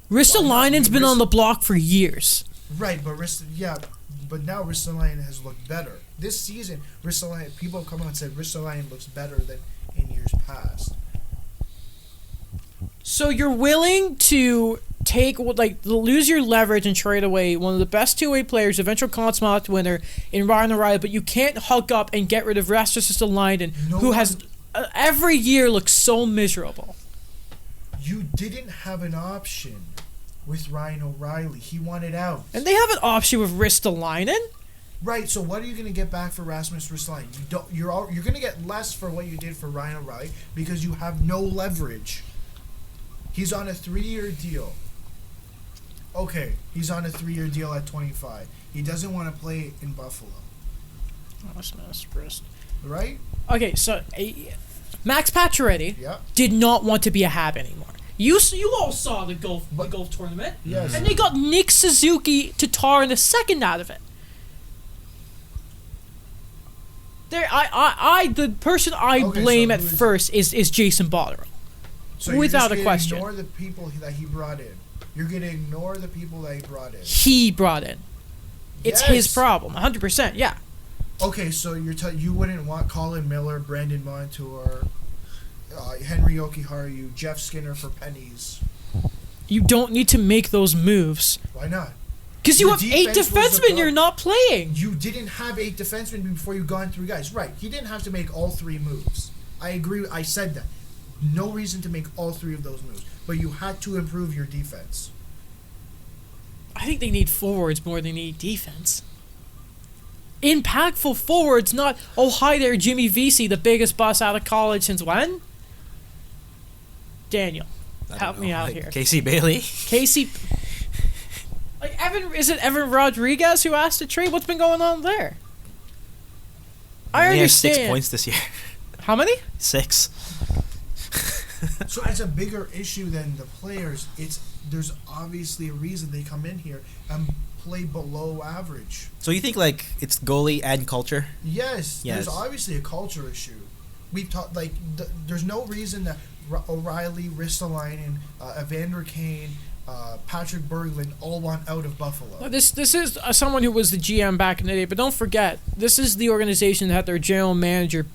Ristolainen's been on the block for years. Right, but now Ristolainen has looked better. This season, people have come out and said Ristolainen looks better than in years past. So you're willing to lose your leverage and trade away one of the best two-way players, eventual Conn Smythe winner in Ryan O'Reilly, but you can't hook up and get rid of Rasmus Ristolainen, who has every year looks so miserable. You didn't have an option with Ryan O'Reilly. He wanted out. And they have an option with Ristolainen. Right, so what are you going to get back for Rasmus Ristolainen? You're going to get less for what you did for Ryan O'Reilly because you have no leverage. He's on a 3-year deal. Okay, he's on a 3-year deal at 25. He doesn't want to play in Buffalo. Right? Okay, so Max Pacioretty did not want to be a Hab anymore. You all saw the golf tournament. Yes. And they got Nick Suzuki to tar in the second out of it. The person I blame at first is Jason Botterill. So without you're a question. Ignore the people that he brought in. You're gonna ignore the people that he brought in. He brought in. It's Yes. his problem, 100%. Yeah. Okay, so you wouldn't want Colin Miller, Brandon Montour, Henry Okiharu, Jeff Skinner for pennies. You don't need to make those moves Why not? because you Your have 8 defense was defensemen you're not playing. You didn't have 8 defensemen before you got 3 guys. Right. He didn't have to make all 3 moves. I agree. I said that. No reason to make all 3 of those moves. But you had to improve your defense. I think they need forwards more than they need defense. Impactful forwards, not, oh, hi there, Jimmy Vesey, the biggest bust out of college since when? Daniel, help me out here. Casey Bailey. Casey, is it Evan Rodriguez who asked to trade? What's been going on there? I He has understand. 6 points this year. How many? 6. So it's a bigger issue than the players. There's obviously a reason they come in here and play below average. So you think like it's goalie and culture? Yes. Yes. There's obviously a culture issue. We've talked there's no reason that O'Reilly, Ristolainen, Evander Kane, Patrick Berglund all want out of Buffalo. This is someone who was the GM back in the day, but don't forget, this is the organization that had their general manager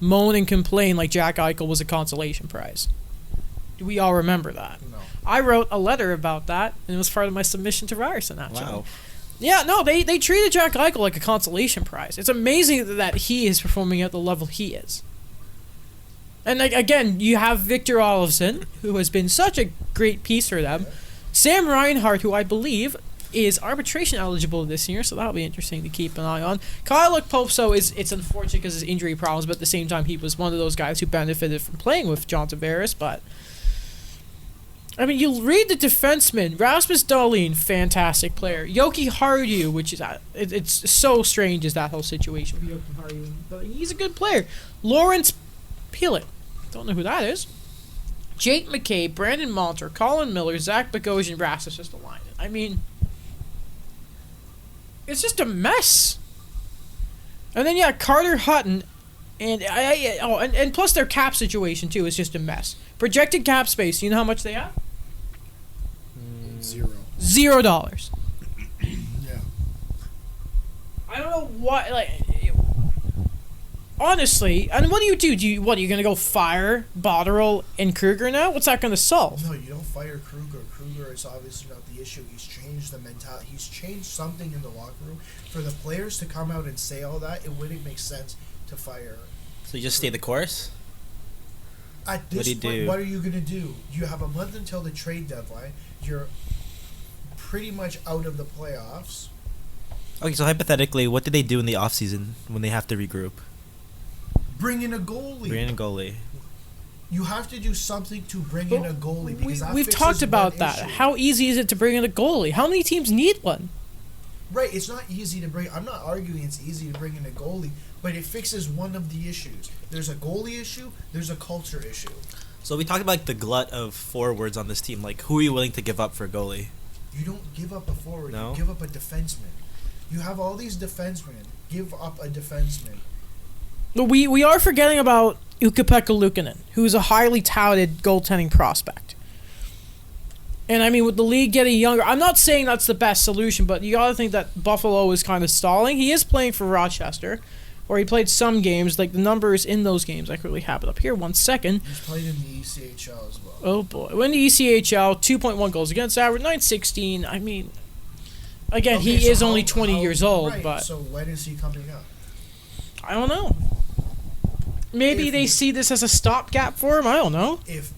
moan and complain like Jack Eichel was a consolation prize. Do we all remember that? No. I wrote a letter about that, and it was part of my submission to Ryerson, actually. Wow. Yeah, no, they treated Jack Eichel like a consolation prize. It's amazing that he is performing at the level he is. And again, you have Victor Olofsson, who has been such a great piece for them. Sam Reinhart, who I believe is arbitration eligible this year, so that'll be interesting to keep an eye on. Kyle Okposo it's unfortunate because of his injury problems, but at the same time, he was one of those guys who benefited from playing with John Tavares. But I mean, you read the defensemen. Rasmus Dahlin, fantastic player. Yoki Haru, which is it's so strange is that whole situation with Yoki Haru, but he's a good player. Lawrence Pilut, don't know who that is. Jake McCabe, Brandon Montour, Colin Miller, Zach Bogosian, Rasmus Ristolainen. I mean, it's just a mess. And then Carter Hutton, and and plus their cap situation too is just a mess. Projected cap space. You know how much they have? $0. $0. Yeah. I don't know what honestly, and what do you do? Are you gonna go fire Botterill and Kruger now? What's that gonna solve? No, you don't fire Kruger. Kruger is obviously not the issue. He's changed the mentality. He's changed something in the locker room. For the players to come out and say all that, it wouldn't make sense to fire. So you just stay the course? At this What'd he point, do? what are you gonna do? You have a month until the trade deadline. You're pretty much out of the playoffs. Okay, so hypothetically, what did they do in the offseason when they have to regroup? Bring in a goalie. Bring in a goalie. You have to do something to bring in a goalie because that We've fixes talked about one that. issue. How easy is it to bring in a goalie? How many teams need one? Right, it's not easy to bring. I'm not arguing it's easy to bring in a goalie, but it fixes one of the issues. There's a goalie issue. There's a culture issue. So we talked about like the glut of forwards on this team. Like, who are you willing to give up for a goalie? You don't give up a forward. No? You give up a defenseman. You have all these defensemen. Give up a defenseman. We are forgetting about Ukko-Pekka Luukkonen, who's a highly touted goaltending prospect. And I mean, with the league getting younger, I'm not saying that's the best solution, but you gotta think that Buffalo is kind of stalling. He is playing for Rochester, or he played some games, like the numbers in those games. I could really have it up here. 1 second. He's played in the ECHL as well. Oh boy. When the ECHL, 2.1 goals against average, 916. I mean, again, Okay, he so is only how- 20 years old, right, but so when is he coming up? I don't know. Maybe If they you- see this as a stopgap for him. I don't know. If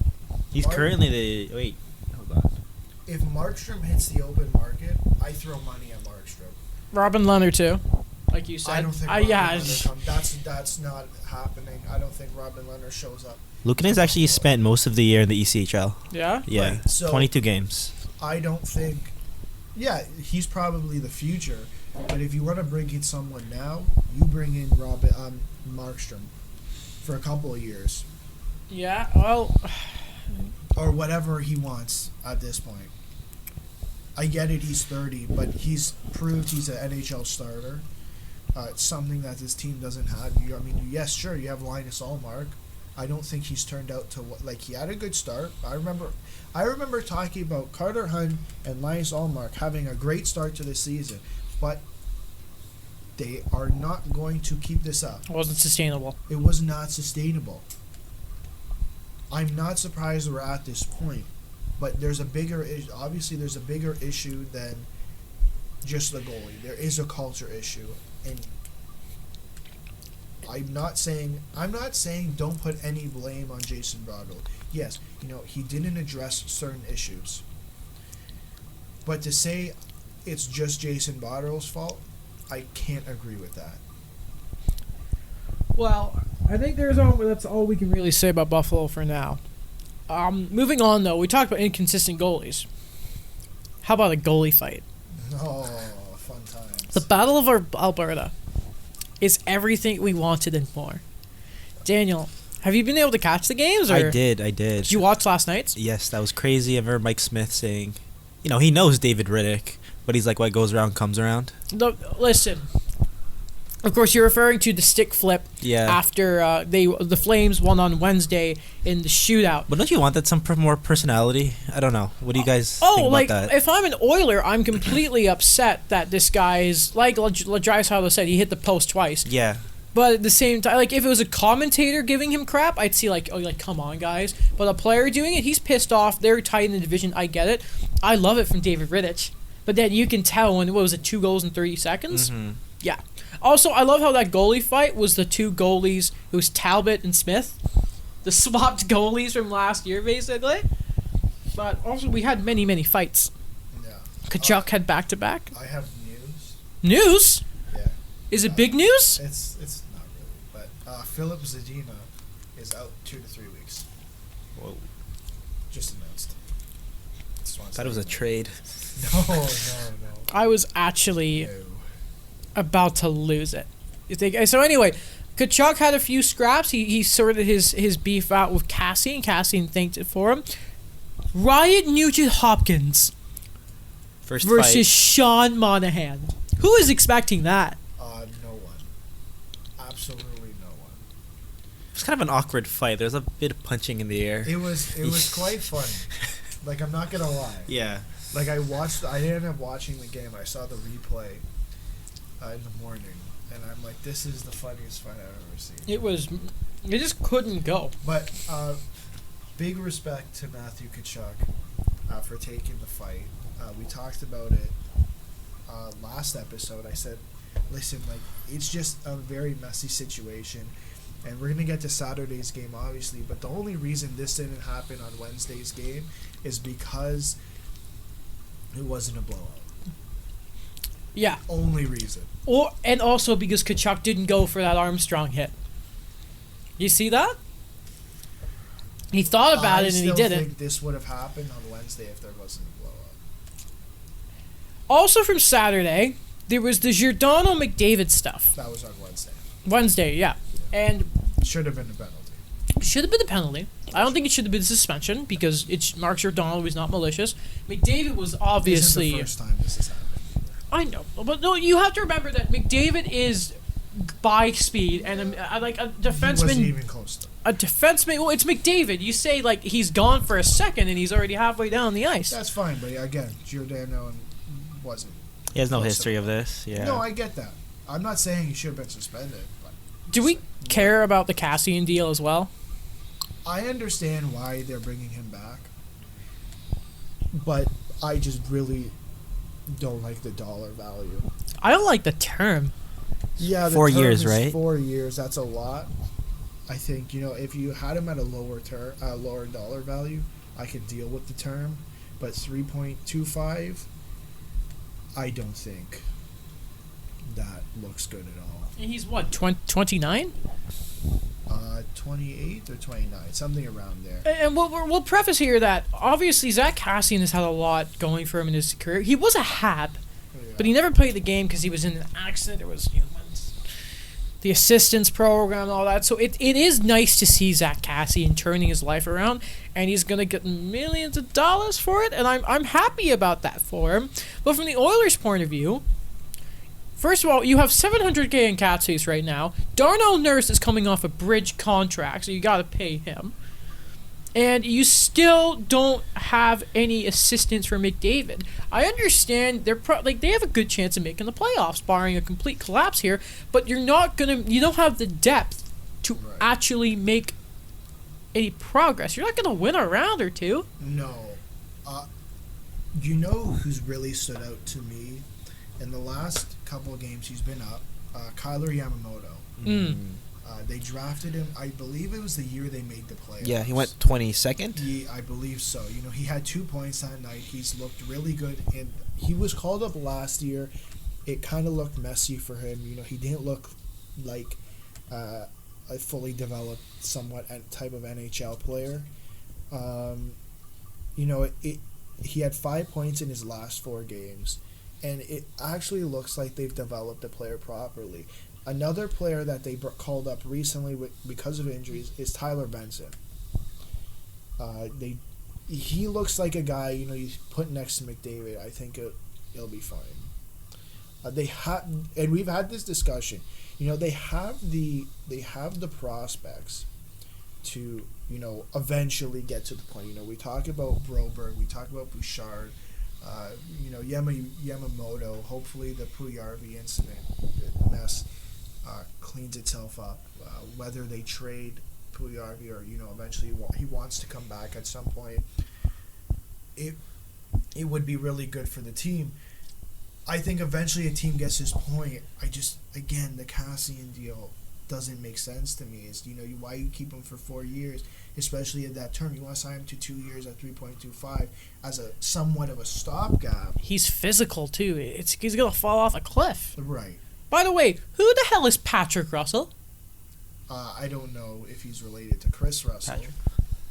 He's Mark- currently the... Wait, hold on. if Markstrom hits the open market, I throw money at Markstrom. Robin Leonard too, like you said. I don't think Robin yeah, Leonard that's not happening. I don't think Robin Leonard shows up. Luukkonen's actually spent most of the year in the ECHL. yeah. Yeah, Right, so- 22 games. I don't think. Yeah, he's probably the future, but if you want to bring in someone now, you bring in Markstrom for a couple of years. Yeah. Well, or whatever he wants at this point. I get it, he's 30, but he's proved he's an NHL starter. It's something that this team doesn't have. Yes, sure, you have Linus Ullmark. I don't think he's turned out to he had a good start. I remember talking about Carter Hunt and Linus Ullmark having a great start to the season, but they are not going to keep this up. It wasn't sustainable. It was not sustainable. I'm not surprised we're at this point, but there's a bigger issue than just the goalie. There is a culture issue, and I'm not saying don't put any blame on Jason Brodel. Yes, he didn't address certain issues, but to say it's just Jason Brodell's fault, I can't agree with that. Well, I think that's all we can really say about Buffalo for now. Moving on, though, we talked about inconsistent goalies. How about a goalie fight? Oh, fun times. The Battle of Alberta is everything we wanted and more. Daniel, have you been able to catch the games? Or I did. Did you watch last night's? Yes, that was crazy. I remember Mike Smith saying, he knows David Riddick, but he's like, what goes around comes around. No, listen. Of course, you're referring to the stick flip after the Flames won on Wednesday in the shootout. But don't you want that some more personality? I don't know. What do you guys think about that? If I'm an Oiler, I'm completely upset that this guy is, like Draisaitl said, he hit the post twice. Yeah. But at the same time, if it was a commentator giving him crap, I'd see come on, guys. But a player doing it, he's pissed off. They're tight in the division. I get it. I love it from David Rittich. But then you can tell when, 2 goals in 30 seconds? Mm-hmm. Yeah. Also, I love how that goalie fight was the two goalies. It was Talbot and Smith. The swapped goalies from last year, basically. But also, we had many, many fights. Yeah. Kachuk had back-to-back. I have news. News? Yeah. Is it big news? It's not really, but Philip Zadina is out 2 to 3 weeks. Whoa. Just announced. Thought it was a trade. No. I was actually about to lose it. So anyway, Kachuk had a few scraps. He sorted his beef out with Cassie, and Cassie thanked it for him. Riot Nugent-Hopkins First versus fight. Sean Monahan. Who is expecting that? No one. Absolutely no one. It was kind of an awkward fight. There was a bit of punching in the air. It was quite funny. I'm not gonna lie. Yeah. I ended up watching the game. I saw the replay in the morning, and I'm like, this is the funniest fight I've ever seen. It just couldn't go. But big respect to Matthew Kachuk for taking the fight. We talked about it last episode. I said, listen, it's just a very messy situation, and we're going to get to Saturday's game, obviously, but the only reason this didn't happen on Wednesday's game is because it wasn't a blowout. Yeah. Only reason. And also because Kachuk didn't go for that Armstrong hit. You see that? He thought about it and he didn't. I think this would have happened on Wednesday if there wasn't a blowout. Also from Saturday, there was the Giordano McDavid stuff. That was on Wednesday. Wednesday, yeah. And should have been a penalty. Should have been a penalty. I don't think it should have been suspension because it's Mark Giordano was not malicious. McDavid was obviously. This isn't the first time this has happened. I know, but no, you have to remember that McDavid is by speed and a defenseman. He wasn't even close to. A defenseman. Well, it's McDavid. You say he's gone for a second and he's already halfway down the ice. That's fine, but again, Giordano wasn't. He has no history of this. Yeah. No, I get that. I'm not saying he should have been suspended. But do we care about the Cassian deal as well? I understand why they're bringing him back, but I just really don't like the dollar value. I don't like the term. Yeah, the 4 term years, is right? 4 years. That's a lot. I think if you had him at a lower dollar value, I could deal with the term, but 3.25, I don't think that looks good at all. He's what, 29? 28 or 29, something around there. And we'll preface here that obviously Zach Cassian has had a lot going for him in his career. He was a Hab, but he never played the game because he was in an accident. There was the assistance program and all that. So it is nice to see Zach Cassian turning his life around, and he's gonna get millions of dollars for it, and I'm happy about that for him. But from the Oilers' point of view, first of all, you have $700K in cap space right now. Darnell Nurse is coming off a bridge contract, so you gotta pay him. And you still don't have any assistance for McDavid. I understand they have a good chance of making the playoffs, barring a complete collapse here. But you don't have the depth to actually make any progress. You're not gonna win a round or two. No, you know who's really stood out to me in the last couple of games he's been up? Kyler Yamamoto. They drafted him. I believe it was the year they made the playoffs. Yeah, he went 22nd. Yeah, I believe so. You know, he had 2 points that night. He's looked really good, and he was called up last year. It kind of looked messy for him. You know, he didn't look like a fully developed, somewhat type of NHL player. You know, he had 5 points in his last 4 games, and it actually looks like they've developed the player properly. Another player that they called up recently because of injuries is Tyler Benson. He looks like a guy, you know, you put next to McDavid. I think it'll be fine. And we've had this discussion. You know, they have the prospects to, you know, eventually get to the point. You know, we talk about Broberg, we talk about Bouchard, you know, Yamamoto. Hopefully the Puljujarvi incident mess cleans itself up. Whether they trade Puljujarvi or, you know, eventually he wants to come back at some point, it would be really good for the team. I think eventually a team gets this point. Again, the Cassian deal doesn't make sense to me. Is, you know, why you keep him for 4 years, especially at that term. You want to sign him to 2 years at 3.25 as a somewhat of a stopgap. He's physical too. He's gonna fall off a cliff. Right. By the way, who the hell is Patrick Russell? I don't know if he's related to Chris Russell.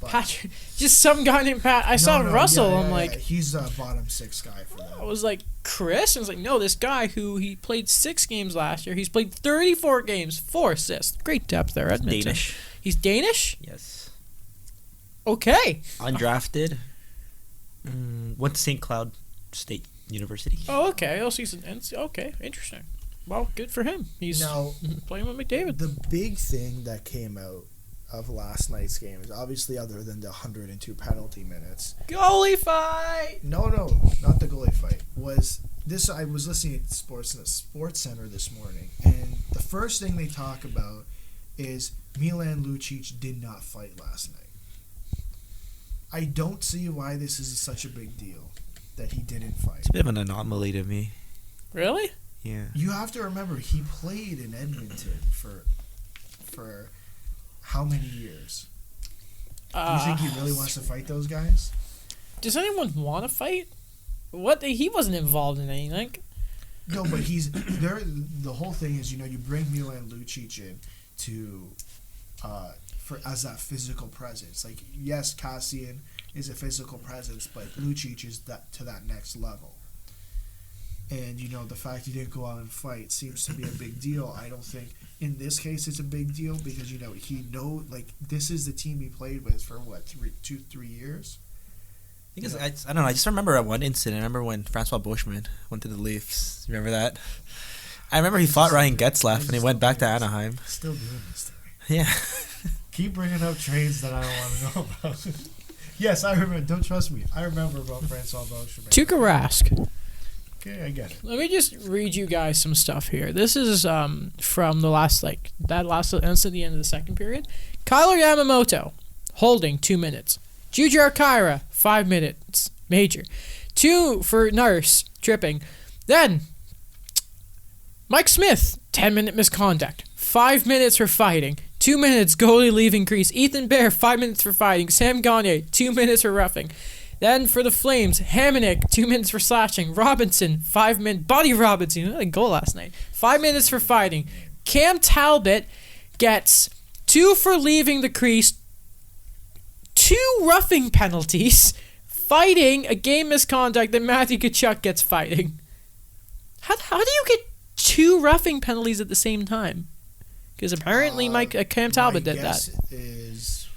Patrick, just some guy named Pat. I saw Russell. I'm like, he's a bottom 6 guy for them. I was like, Chris? I was like, no, this guy he played 6 games last year. He's played 34 games, 4 assists. Great depth there, Edmonton. Danish. He's Danish? Yes. Okay. Undrafted. Went to St. Cloud State University. Oh, okay. Okay, interesting. Well, good for him. He's now playing with McDavid. The big thing that came out of last night's game is obviously, other than the 102 penalty minutes. Goalie fight! No, not the goalie fight. Was this? I was listening to Sports Center this morning, and the first thing they talk about is Milan Lucic did not fight last night. I don't see why this is such a big deal that he didn't fight. It's a bit of an anomaly to me. Really? Yeah. You have to remember, he played in Edmonton for how many years? Do you think he really wants to fight those guys? Does anyone want to fight? He wasn't involved in anything. No, but he's there. The whole thing is, you know, you bring Milan Lucic in as that physical presence. Like, yes, Cassian is a physical presence, but Lucic is to that next level. And, you know, the fact he didn't go out and fight seems to be a big deal. I don't think in this case it's a big deal because, you know, this is the team he played with for, 3 years? Because I don't know. I just remember at one incident. I remember when Francois Bushman went to the Leafs. You remember that? I remember he fought Ryan Getzlaf and he went back to Anaheim. Still doing this to me. Yeah. Keep bringing up trades that I don't want to know about. Yes, I remember. Don't trust me. I remember about Francois Bushman. Tuukka Rask. Okay, I get it. Let me just read you guys some stuff here. This is from the last at the end of the second period. Kyler Yamamoto, holding 2 minutes. Jujhar Khaira, 5 minutes. Major. 2 for Nurse, tripping. Then, Mike Smith, 10-minute misconduct. 5 minutes for fighting. 2 minutes goalie leaving crease. Ethan Bear, 5 minutes for fighting. Sam Gagner, 2 minutes for roughing. Then for the Flames, Hamonic, 2 minutes for slashing. Robinson, 5 minutes. Buddy Robinson, he had a goal last night. 5 minutes for fighting. Cam Talbot gets 2 for leaving the crease. 2 roughing penalties. Fighting, a game misconduct. Then Matthew Tkachuk gets fighting. How do you get 2 roughing penalties at the same time? Because apparently Cam Talbot did that. My guess is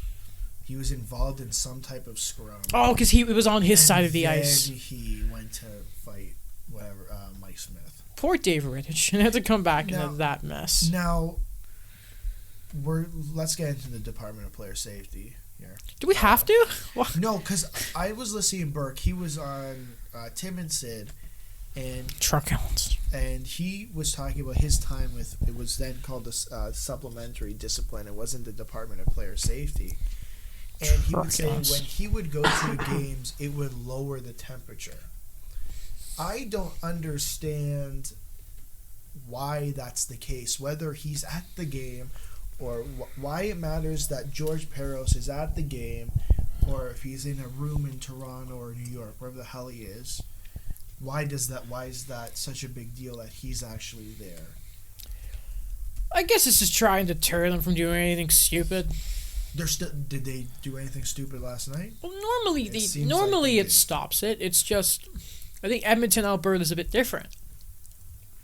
he was involved in some type of scrum. Oh, because he was on his side of the ice. And he went to fight Mike Smith. Poor Dave Rittich. And had to come back into that mess. Now, let's get into the Department of Player Safety here. Do we have to? No, because I was listening to Burke. He was on Tim and Sid. And truck hounds. And he was talking about his time with, it was then called the supplementary discipline. It wasn't the Department of Player Safety. And he would say when he would go to the games, it would lower the temperature. I don't understand why that's the case, whether he's at the game or why it matters that George Peros is at the game or if he's in a room in Toronto or New York, wherever the hell he is. Why is that such a big deal that he's actually there? I guess it's just trying to deter them from doing anything stupid. Did they do anything stupid last night? Well, normally it stops it. It's just I think Edmonton, Alberta is a bit different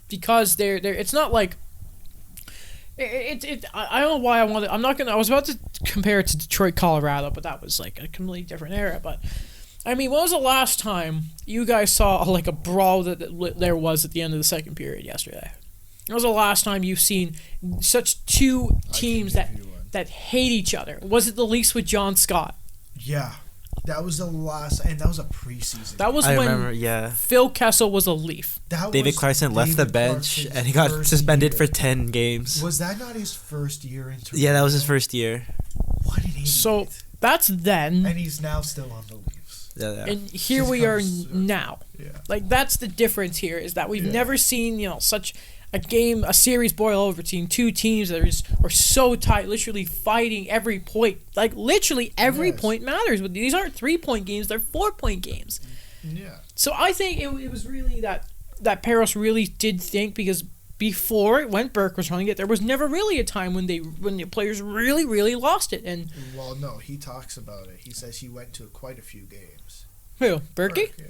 because they're it's not like I don't know why I was about to compare it to Detroit, Colorado, but that was like a completely different era. But I mean, when was the last time you guys saw like a brawl that there was at the end of the second period yesterday? When was the last time you've seen such two teams that hate each other? Was it the Leafs with John Scott? Yeah. That was the last, and that was a preseason. That was Phil Kessel was a Leaf. David Clarkson left the bench, and he got suspended for 10 games. Was that not his first year in Toronto? Yeah, that was his first year. What an idiot. So that's then. And he's now still on the Leafs. Yeah. And here we are now. Yeah. Like, that's the difference here, is that we've never seen, such a series boil over between two teams that are so tight, literally fighting every point. Like, literally every point matters. But these aren't 3-point games, they're 4-point games. Yeah. So I think it was really that Peros really did think, because before, when Burke was running it, there was never really a time when the players really, really lost it. And well, no, he talks about it. He says he went to quite a few games. Who? Berkey? Yeah.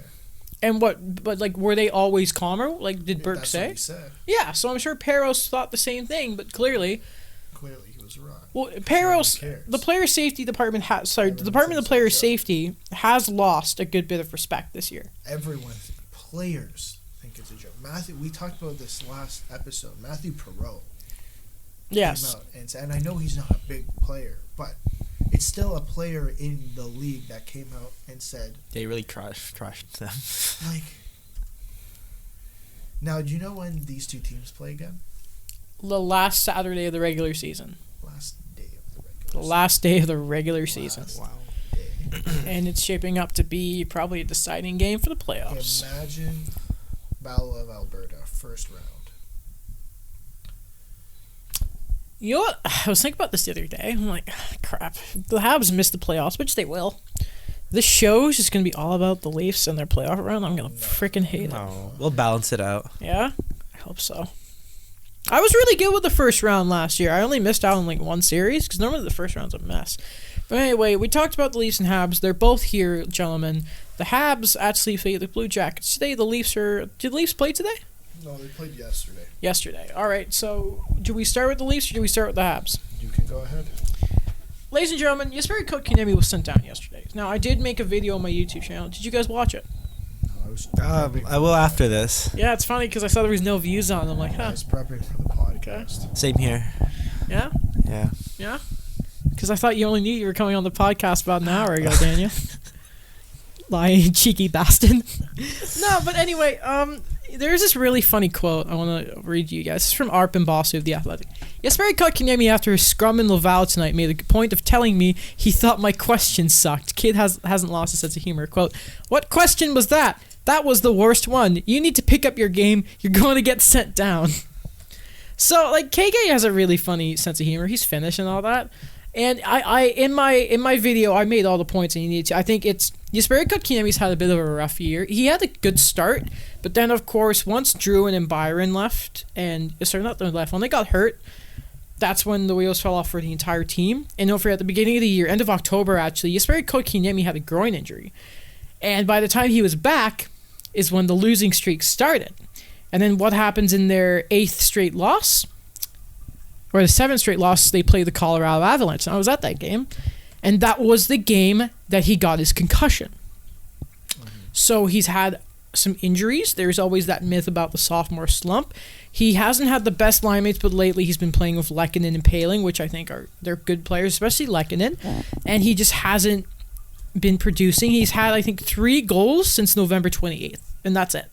And were they always calmer? Like, did Burke say? That's what he said. Yeah, so I'm sure Peros thought the same thing, but clearly he was wrong. Well, Peros, the player safety department the Department of Player Safety has lost a good bit of respect this year. Players think it's a joke. We talked about this last episode. Matthew Perreault. Yes. Came out and I know he's not a big player, but it's still a player in the league that came out and said they really trashed them. Like, now, do you know when these two teams play again? The last Saturday of the regular season. The last day of the regular season. Wow. And it's shaping up to be probably a deciding game for the playoffs. Imagine Battle of Alberta, first round. You know what? I was thinking about this the other day. I'm like, crap. The Habs missed the playoffs, which they will. This show is just going to be all about the Leafs and their playoff run. I'm going to freaking hate it. We'll balance it out. Yeah? I hope so. I was really good with the first round last year. I only missed out on like one series because normally the first round's a mess. But anyway, we talked about the Leafs and Habs. They're both here, gentlemen. The Habs actually played the Blue Jackets today. Did the Leafs play today? No, they played yesterday. Yesterday. All right, so do we start with the Leafs or do we start with the Habs? You can go ahead. Ladies and gentlemen, Jesperi Kotkaniemi was sent down yesterday. Now, I did make a video on my YouTube channel. Did you guys watch it? I will after this. Yeah, it's funny because I saw there was no views on it. I'm like, huh. I was prepping for the podcast. Same here. Yeah? Yeah. Yeah? Because I thought you only knew you were coming on the podcast about an hour ago, Daniel. Lying cheeky bastard. No, but anyway, there's this really funny quote I want to read to you guys. It's from Arpin Basu of The Athletic. Jesperi Kotkaniemi, after his scrum in Laval tonight, made a point of telling me he thought my question sucked. Kid hasn't lost his sense of humor. Quote, "What question was that? That was the worst one. You need to pick up your game. You're going to get sent down." So, like, KK has a really funny sense of humor. He's Finnish and all that. And I in my video, I made all the points and you need to. I think it's Jesperi Kotkaniemi's had a bit of a rough year. He had a good start, but then, of course, once Drouin and Byron left, when they got hurt, that's when the wheels fell off for the entire team. And don't forget, at the beginning of the year, end of October, actually, Jesperi Kotkaniemi had a groin injury. And by the time he was back is when the losing streak started. And then what happens in their 8th straight loss? or the 7th straight loss, they played the Colorado Avalanche. And I was at that game, and that was the game that he got his concussion. So he's had some injuries. There's always that myth about the sophomore slump. He hasn't had the best line mates, but lately he's been playing with Lehkonen and Paling, which I think they're good players, especially Lehkonen. And he just hasn't been producing. He's had, I think, 3 goals since November 28th, and that's it.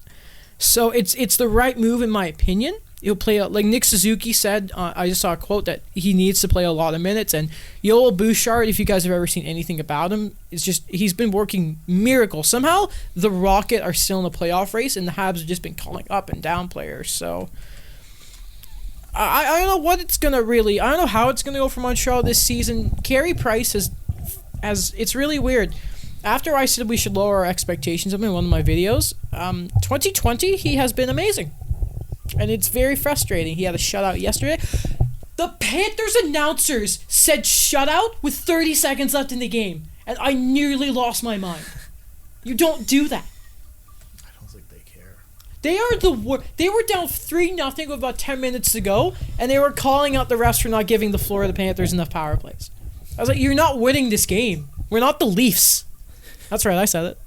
So it's the right move in my opinion. He'll play, like Nick Suzuki said, I just saw a quote that he needs to play a lot of minutes. And Yoel Bouchard, if you guys have ever seen anything about him, it's just he's been working miracles. Somehow the Rocket are still in the playoff race, and the Habs have just been calling up and down players. So I don't know what it's gonna really. I don't know how it's gonna go for Montreal this season. Carey Price has it's really weird. After I said we should lower our expectations of him in one of my videos, 2020 he has been amazing. And it's very frustrating. He had a shutout yesterday. The Panthers announcers said shutout with 30 seconds left in the game. And I nearly lost my mind. You don't do that. I don't think they care. They are the worst. They were down 3-0 with about 10 minutes to go. And they were calling out the refs for not giving the Florida Panthers enough power plays. I was like, you're not winning this game. We're not the Leafs. That's right. I said it.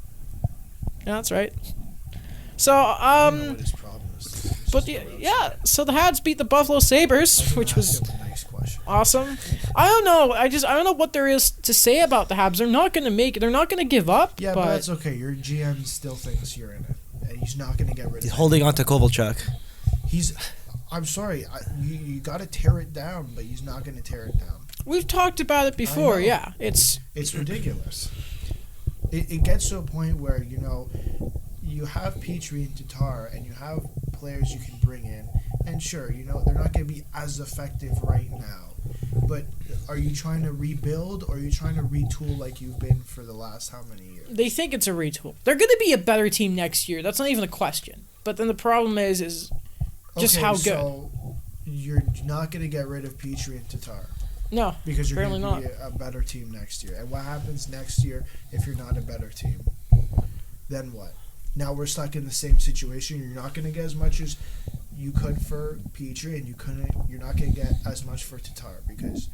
Yeah, that's right. So, I don't know what his problem is. But yeah, so the Habs beat the Buffalo Sabres, which was awesome. I don't know. I don't know what there is to say about the Habs. They're not going to make it. They're not going to give up. Yeah, but that's okay. Your GM still thinks you're in it, and he's not going to get rid of it. He's holding on to Kovalchuk. I'm sorry. You got to tear it down, but he's not going to tear it down. We've talked about it before. Yeah, it's ridiculous. It gets to a point where you have Petrie and Tatar, and you have players you can bring in, and sure, they're not going to be as effective right now, but are you trying to rebuild, or are you trying to retool like you've been for the last how many years? They think it's a retool. They're going to be a better team next year. That's not even a question. But then the problem is just how good. So you're not going to get rid of Petrie and Tatar. No, because you're going to be a better team next year. And what happens next year if you're not a better team? Then what? Now we're stuck in the same situation. You're not going to get as much as you could for Petrie, and you're not going to get as much for Tatar because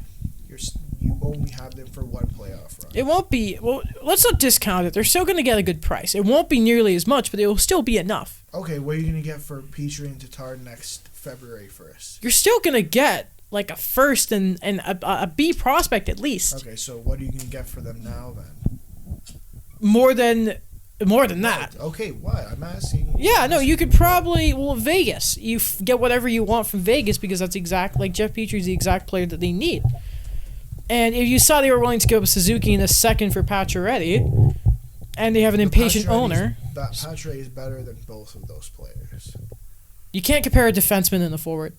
you only have them for one playoff run. It won't be. Well, let's not discount it. They're still going to get a good price. It won't be nearly as much, but it will still be enough. Okay, what are you going to get for Petrie and Tatar next February 1st? You're still going to get like a first and a B prospect at least. Okay, so what are you going to get for them now then? More than that. Okay, what? I'm asking. Yeah, no, you could probably Vegas. You get whatever you want from Vegas because that's like Jeff Petrie's the exact player that they need. And if you saw they were willing to go with Suzuki in a second for Pacioretty, and they have an impatient owner. Pacioretty is better than both of those players. You can't compare a defenseman and a forward.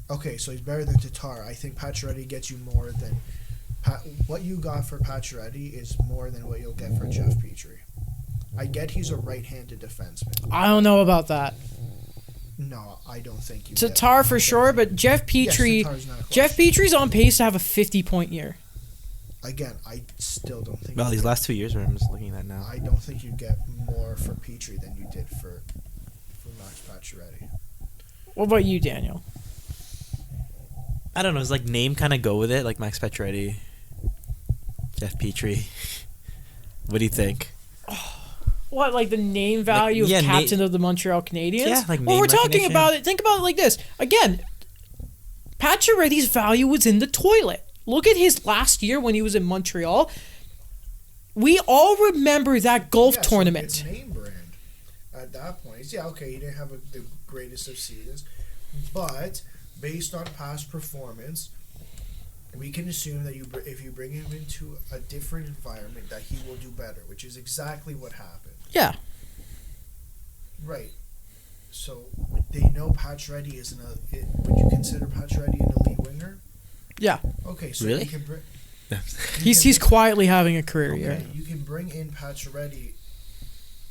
Okay, so he's better than Tatar. I think Pacioretty gets you more than what you got for Pacioretty is more than what you'll get for Jeff Petrie. I get he's a right-handed defenseman. I don't know about that. No, I don't think you. Tatar for sure, but Jeff Petrie. Yes, Jeff Petrie's on pace to have a 50-point year. Again, I still don't think. Well, these last 2 years, I'm just looking at that now. I don't think you get more for Petrie than you did for Max Pacioretty. What about you, Daniel? I don't know. It's like name kind of go with it, like Max Pacioretty, Jeff Petrie. What do you think? What, like the name value of captain of the Montreal Canadiens? Yeah, like name Well, we're talking recognition. about it. Think about it like this. Again, Pacioretty's value was in the toilet. Look at his last year when he was in Montreal. We all remember that golf tournament. So his name brand at that point. Yeah, okay, he didn't have the greatest of seasons, but based on past performance, we can assume that if you bring him into a different environment, that he will do better, which is exactly what happened. Yeah. Right. So they know Pacioretty is would you consider Pacioretty an elite winger? Yeah. Okay, so really? you can bring. He's quietly having a career year. Okay, you can bring in Pacioretty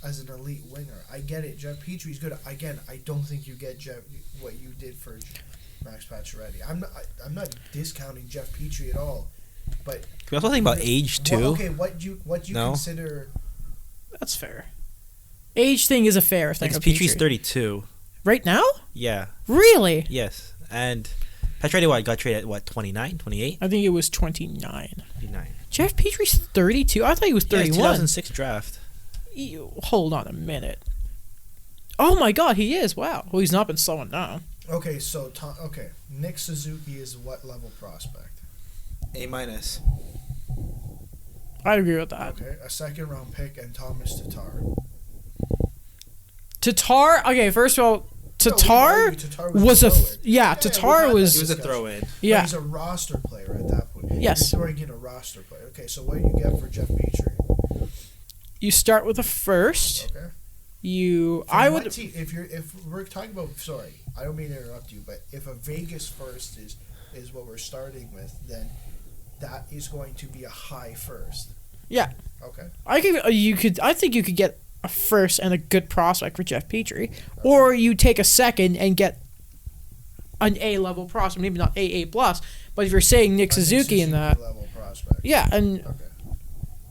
as an elite winger. I get it. Jeff Petrie's good. Again, I don't think you get what you did for Max Pacioretty. I'm not discounting Jeff Petrie at all, but We're also thinking about age too. Okay, what you consider? That's fair. Age thing is a fair thing. Petrie's 32. Right now? Yeah. Really? Yes, and Pacioretty got traded at 29, 28? I think it was 29. 29. Jeff Petry's 32. I thought he was 31. 2006 draft. Hold on a minute. Oh my God, he is. Wow. Well, he's not been slowing down. Okay, so Nick Suzuki is what level prospect? A-. I agree with that. Okay, a second round pick and Thomas Tatar. Tatar. Okay, first of all, Tatar Tatar was a Tatar was. He was a throw-in. Yeah. He's a roster player at that point. Yes. You're throwing in a roster player. Okay, so what do you get for Jeff Petry? You start with a first. Okay. If if we're talking about, sorry, I don't mean to interrupt you, but if a Vegas first is what we're starting with, then that is going to be a high first. Yeah. Okay. I think you could get a first and a good prospect for Jeff Petry, or you take a second and get an A level prospect, maybe not AA plus, but if you're saying Nick Suzuki in that, level prospect. yeah, and. Okay.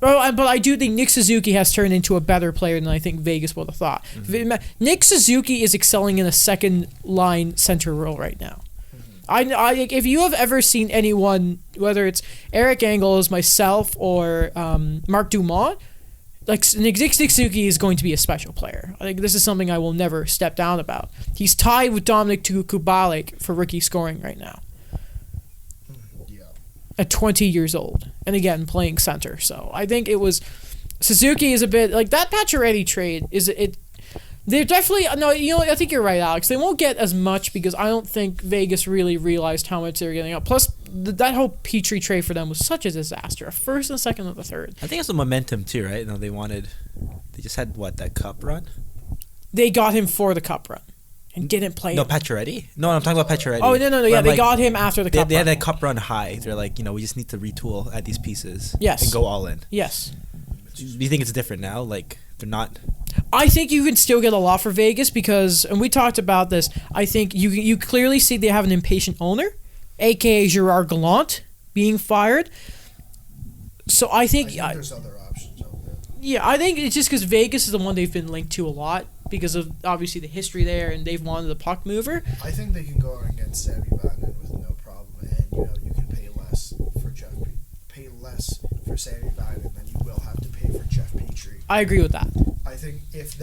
But I do think Nick Suzuki has turned into a better player than I think Vegas would have thought. Mm-hmm. Nick Suzuki is excelling in a second line center role right now. Mm-hmm. If you have ever seen anyone, whether it's Eric Engels, myself, or Mark Dumont, like Nick Suzuki is going to be a special player. I think this is something I will never step down about. He's tied with Dominic Kubalik for rookie scoring right now. At 20 years old, and again playing center. So I think it was Suzuki is a bit like that. Pacioretty trade is it. They're definitely no. You know, I think you're right, Alex. They won't get as much because I don't think Vegas really realized how much they were getting up. Plus, that whole Petry trade for them was such a disaster. A first and a second and a third. I think it's the momentum too, right? No, they just had that cup run. They got him for the cup run. And didn't play. No, Pacioretty? No, I'm talking about Pacioretty. Oh, no. Yeah, they got him after the cup run. They had that cup run high. They're like, we just need to retool at these pieces. Yes. And go all in. Yes. Do you think it's different now? Like, they're not... I think you can still get a lot for Vegas because, and we talked about this, I think you clearly see they have an impatient owner, a.k.a. Gerard Gallant, being fired. So I think there's other options out there. Yeah, I think it's just because Vegas is the one they've been linked to a lot because of obviously the history there, and they've wanted the puck mover. I think they can go against Sammy Vatanen with no problem, and you can pay less for Sammy Vatanen than you will have to pay for Jeff Petry. I agree with that. I think if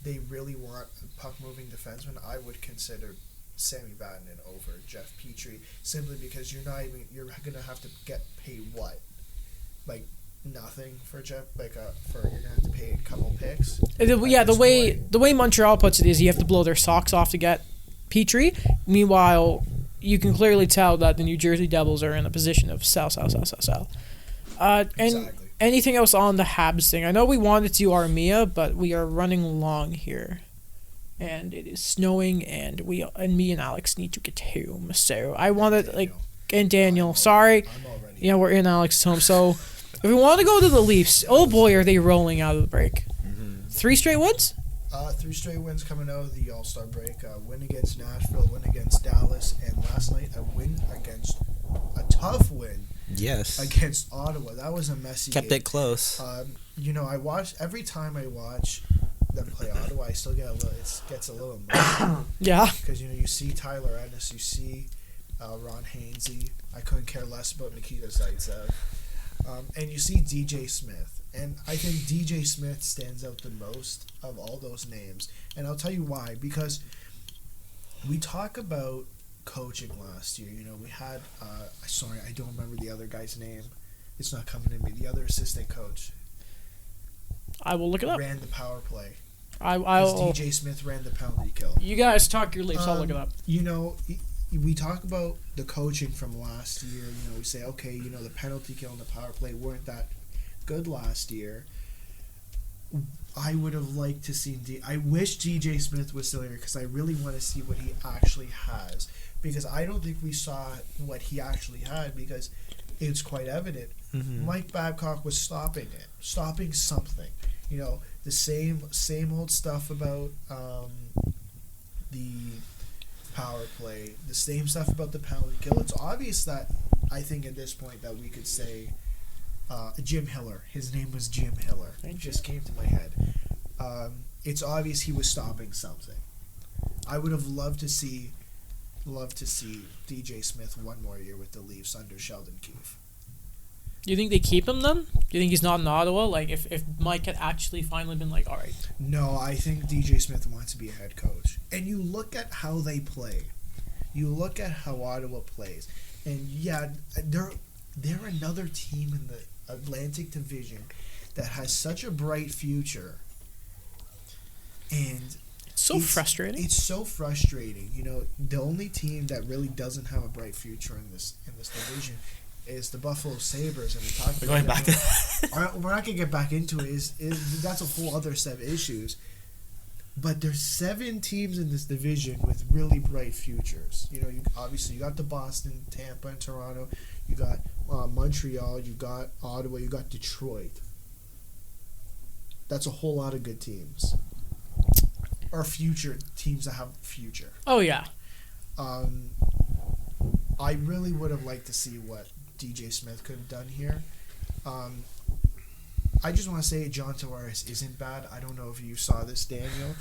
they really want a puck moving defenseman, I would consider Sammy Vatanen over Jeff Petry simply because you're gonna have to get paid what, like nothing for Jeff, you're gonna have to pay a couple picks. The way Montreal puts it is you have to blow their socks off to get Petry. Meanwhile, you can clearly tell that the New Jersey Devils are in a position of sell. And Exactly. anything else on the Habs thing? I know we wanted to do Armia, but we are running long here. And it is snowing, and me and Alex need to get home. So I wanted, and Daniel, sorry. I'm already. We're in Alex's home. So if we want to go to the Leafs, oh boy, are they rolling out of the break. Mm-hmm. 3 straight wins? 3 straight wins coming out of the All-Star break. Win against Nashville, win against Dallas, and last night a tough win. Yes. Against Ottawa. That was a messy Kept game. it close. Every time I watch them play Ottawa, I still gets a little emotional. Yeah. Because you see Tyler Ennis, you see Ron Hainsey. I couldn't care less about Nikita Zaitsev. And you see DJ Smith. And I think DJ Smith stands out the most of all those names. And I'll tell you why. Because we talk about coaching last year. We had, sorry, I don't remember the other guy's name. It's not coming to me. The other assistant coach. I will look it up. Ran the power play. I'll. DJ Smith ran the penalty kill. You guys talk your Leafs. I'll look it up. We talk about the coaching from last year. We say, okay, the penalty kill and the power play weren't that good last year. I would have liked to see. I wish DJ Smith was still here because I really want to see what he actually has. Because I don't think we saw what he actually had because it's quite evident. Mm-hmm. Mike Babcock was stopping something. The same old stuff about the power play, the same stuff about the penalty kill. It's obvious that I think at this point that we could say Jim Hiller. His name was Jim Hiller. It just came to my head. It's obvious he was stopping something. I would have loved to see DJ Smith one more year with the Leafs under Sheldon Keefe. Do you think they keep him then? Do you think he's not in Ottawa? Like, if Mike had actually finally been like, all right. No, I think DJ Smith wants to be a head coach. And you look at how they play. You look at how Ottawa plays. And, yeah, they're another team in the Atlantic Division that has such a bright future. And It's frustrating. It's so frustrating. You know, the only team that really doesn't have a bright future in this division is the Buffalo Sabres, and we talked about going back to we're not gonna get back into it. Is that's a whole other set of issues. But there's 7 teams in this division with really bright futures. You know, obviously you got the Boston, Tampa, and Toronto. You got Montreal. You got Ottawa. You got Detroit. That's a whole lot of good teams. Or future teams that have future. Oh, yeah. I really would have liked to see what DJ Smith could have done here. I just want to say John Tavares isn't bad. I don't know if you saw this, Daniel.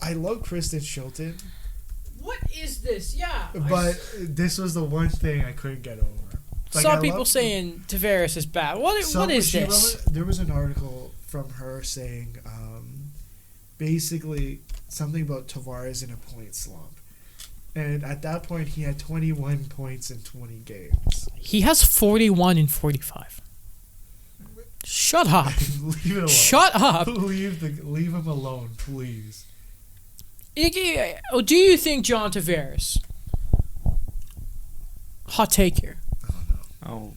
I love Kristen Shilton. What is this? Yeah. But this was the one thing I couldn't get over. Saw people saying Tavares is bad. What is this? There was an article from her saying basically something about Tavares in a point slump. And at that point, he had 21 points in 20 games. He has 41 in 45. Shut up. Leave it alone. Shut up. Leave him alone, please. Do you think John Tavares? Hot take here. I don't know. Oh.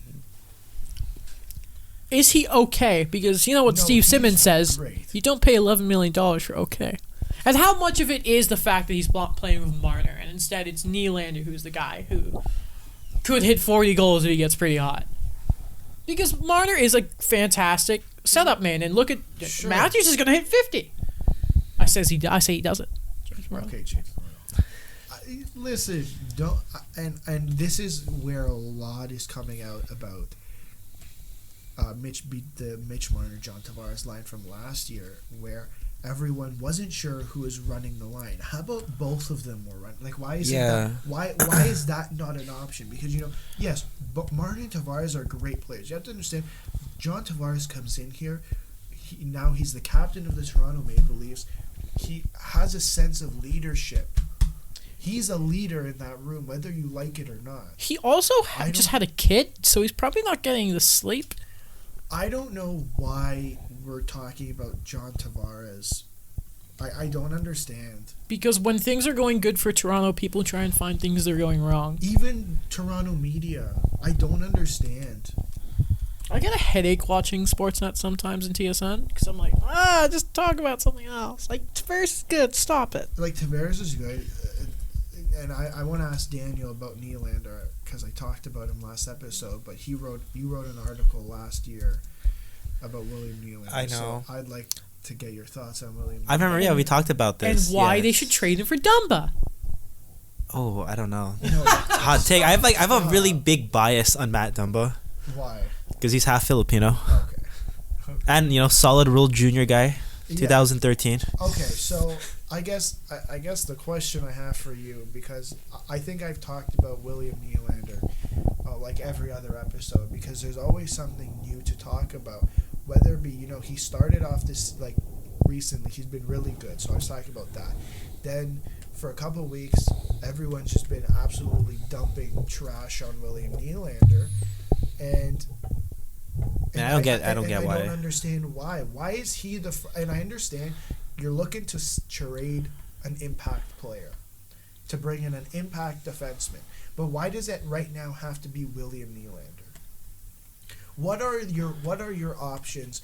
Is he okay? Because you know what Steve Simmons says. Great. You don't pay $11 million for okay. And how much of it is the fact that he's playing with Marner, and instead it's Nylander who's the guy who could hit 40 goals if he gets pretty hot? Because Marner is a fantastic setup man, and look at Matthews is going to hit 50. I say he doesn't. Okay, James. Listen, don't and this is where a lot is coming out about Mitch beat the Mitch Marner John Tavares line from last year, where everyone wasn't sure who was running the line. How about both of them were running? Like, why is why is that not an option? Because yes, but Martin and Tavares are great players. You have to understand, John Tavares comes in here. Now he's the captain of the Toronto Maple Leafs. He has a sense of leadership. He's a leader in that room, whether you like it or not. He also just had a kid, so he's probably not getting the sleep. I don't know why we're talking about John Tavares. I don't understand. Because when things are going good for Toronto, people try and find things that are going wrong. Even Toronto media, I don't understand. I get a headache watching Sportsnet sometimes in TSN because I'm like, just talk about something else. Like, Tavares is good, stop it. Like, Tavares is good, and I want to ask Daniel about Nylander because I talked about him last episode, but you wrote an article last year about William Nylander. I know. So I'd like to get your thoughts on William Nylander. I remember, we talked about this. And why they should trade him for Dumba. Oh, I don't know. No, Hot take. I have a really big bias on Matt Dumba. Why? Because he's half Filipino. Okay. And, solid World Junior guy. 2013. Okay, so I guess the question I have for you, because I think I've talked about William Nylander like every other episode, because there's always something new to talk about, whether it be, he started off this, like, recently, he's been really good, so I was talking about that. Then for a couple of weeks, everyone's just been absolutely dumping trash on William Nylander, and I don't get why. I don't understand why. Why is he and I understand you're looking to trade an impact player, to bring in an impact defenseman, but why does it right now have to be William Nylander? What are your options?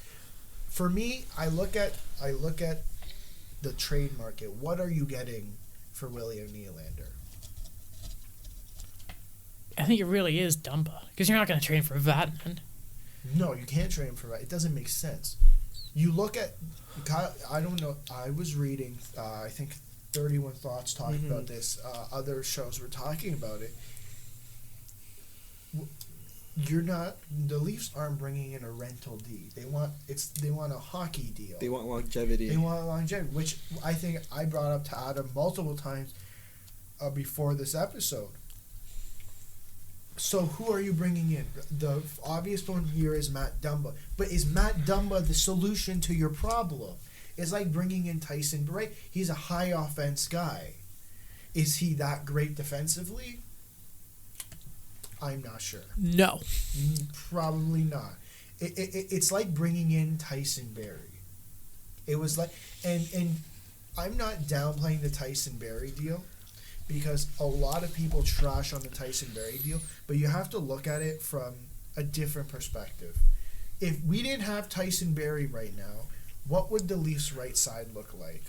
For me, I look at the trade market. What are you getting for William Nylander? I think it really is Dumba, because you're not going to trade him for Vatanen. No, you can't trade him for that. It doesn't make sense. You look at, I don't know, I was reading, I think 31 Thoughts talking about this. Other shows were talking about it. The Leafs aren't bringing in a rental D. They want a hockey deal. They want longevity. They want longevity, which I think I brought up to Adam multiple times before this episode. So who are you bringing in? The obvious one here is Matt Dumba. But is Matt Dumba the solution to your problem? It's like bringing in Tyson Bray. He's a high offense guy. Is he that great defensively? I'm not sure. No. Probably not. It's like bringing in Tyson Barrie. It was like, and I'm not downplaying the Tyson Barrie deal, because a lot of people trash on the Tyson Barrie deal, but you have to look at it from a different perspective. If we didn't have Tyson Barrie right now, what would the Leafs' right side look like?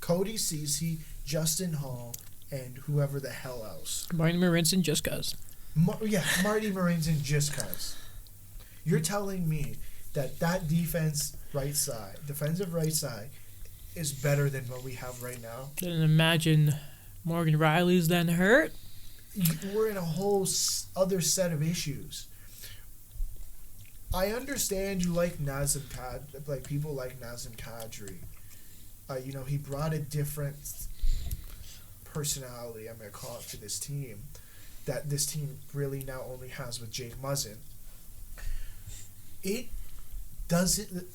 Cody Ceci, Justin Hall, and whoever the hell else. Marty Marinson just cuz. Marty Marinson just cuz. You're telling me that defensive right side is better than what we have right now? Then imagine Morgan Riley's then hurt. We're in a whole other set of issues. I understand you like Nazem Kadri, like people like Nazem Kadri. He brought a different personality, I'm going to call it, to this team that this team really now only has with Jake Muzzin. It doesn't,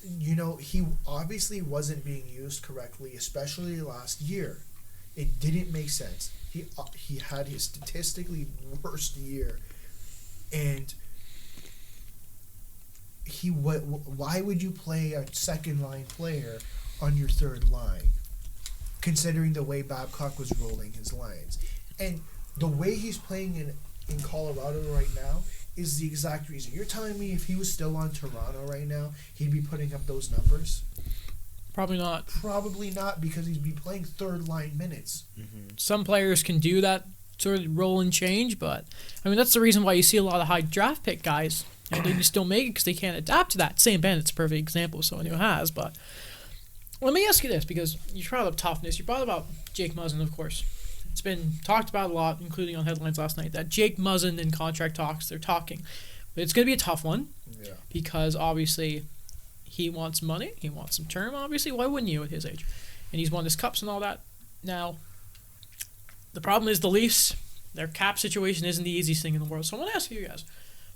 he obviously wasn't being used correctly, especially last year. It didn't make sense. He had his statistically worst year, and why would you play a second line player on your third line, considering the way Babcock was rolling his lines? And the way he's playing in Colorado right now is the exact reason. You're telling me if he was still on Toronto right now, he'd be putting up those numbers? Probably not. Probably not, because he'd be playing third line minutes. Mm-hmm. Some players can do that sort of roll and change, but that's the reason why you see a lot of high draft pick guys and they just don't make it because they can't adapt to that. Sam Bennett's a perfect example of someone who has. But let me ask you this, because you brought up toughness. You brought about Jake Muzzin, of course. It's been talked about a lot, including on headlines last night, that Jake Muzzin in contract talks, they're talking. But it's going to be a tough one, because obviously he wants money. He wants some term, obviously. Why wouldn't you at his age? And he's won his cups and all that. Now, the problem is the Leafs, their cap situation isn't the easiest thing in the world. So I want to ask you guys,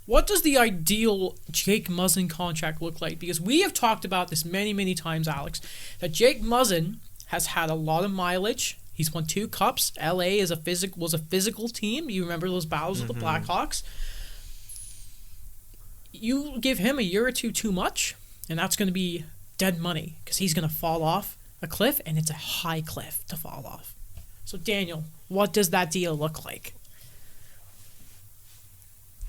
what does the ideal Jake Muzzin contract look like? Because we have talked about this many, many times, Alex, that Jake Muzzin has had a lot of mileage. He's won 2 cups. LA was a physical team. You remember those battles with the Blackhawks? You give him a year or two too much, and that's going to be dead money, because he's going to fall off a cliff, and it's a high cliff to fall off. So, Daniel, what does that deal look like?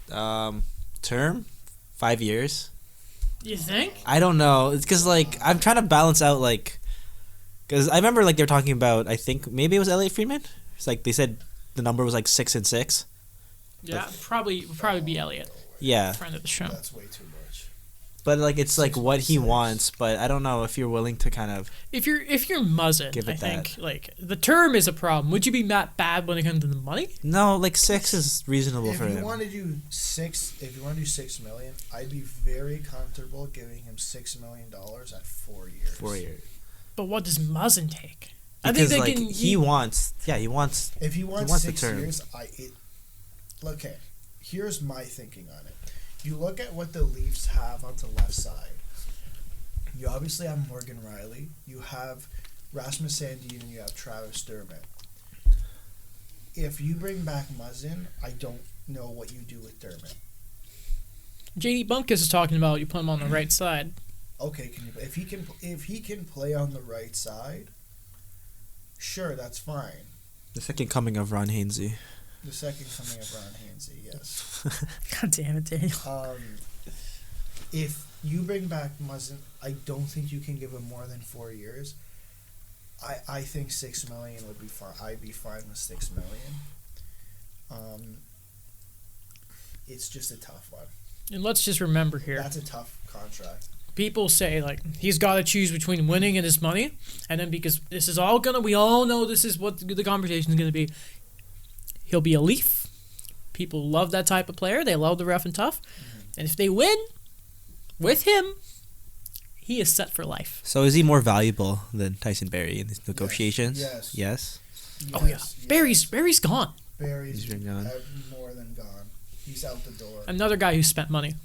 Term, 5 years. You think? I don't know. It's because I'm trying to balance out because I remember they were talking about, I think maybe it was Elliot Friedman. It's they said the number was 6 and 6. Yeah, probably be Elliot. Yeah, friend of the show. That's way too much. But it's what he wants. But I don't know if you're willing to kind of. If you're Muzzin, I think the term is a problem. Would you be that bad when it comes to the money? No, 6 is reasonable for him. If you want to do $6 million, I'd be very comfortable giving him $6 million at 4 years. 4 years. But what does Muzzin take? Because I think he wants. If he wants 6 term. years, okay. Here's my thinking on it. You look at what the Leafs have on the left side. You obviously have Morgan Riley. You have Rasmus Sandin, and you have Travis Dermott. If you bring back Muzzin, I don't know what you do with Dermott. JD Bumpkus is talking about you put him on the right side. Okay, if he can play on the right side, sure, that's fine. The second coming of Ron Hainsey. The second coming of Ron Hainsey, yes. God damn it, Daniel. If you bring back Muzzin, I don't think you can give him more than 4 years. I think $6 million would be fine. I'd be fine with $6 million. It's just a tough one. And let's just remember here. That's a tough contract. People say he's got to choose between winning and his money, and then because this is all we all know this is what the conversation is gonna be. He'll be a Leaf. People love that type of player. They love the rough and tough. And if they win with him, he is set for life. So is he more valuable than Tyson Berry in these negotiations? Yes. Oh yeah, Barry's gone. Barry's He's been gone. more than gone. He's out the door. Another guy who spent money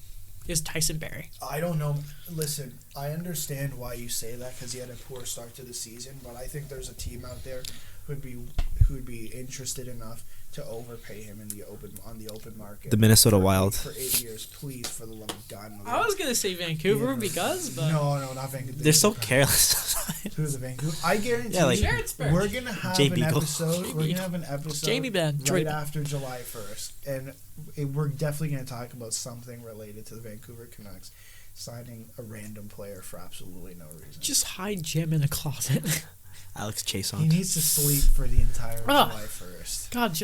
is Tyson Berry. I don't know. Listen, I understand why you say that because he had a poor start to the season, but I think there's a team out there who'd be interested enough to overpay him on the open market. The Minnesota Wild. For 8 years, please, for the love of God. I was gonna say Vancouver Yeah. because, but No, not Vancouver. They're so careless. Who's the Vancouver? I guarantee Yeah, like- Sharrotsburg. we're gonna have Jay an Beagle. episode. We're gonna have an episode Jamie Benn. Troy right Benn. after July 1st, and we're definitely gonna talk about something related to the Vancouver Canucks signing a random player for absolutely no reason. just hide Jim in a closet. Alex He Chason. needs to sleep for the entire Ah. July 1st. God,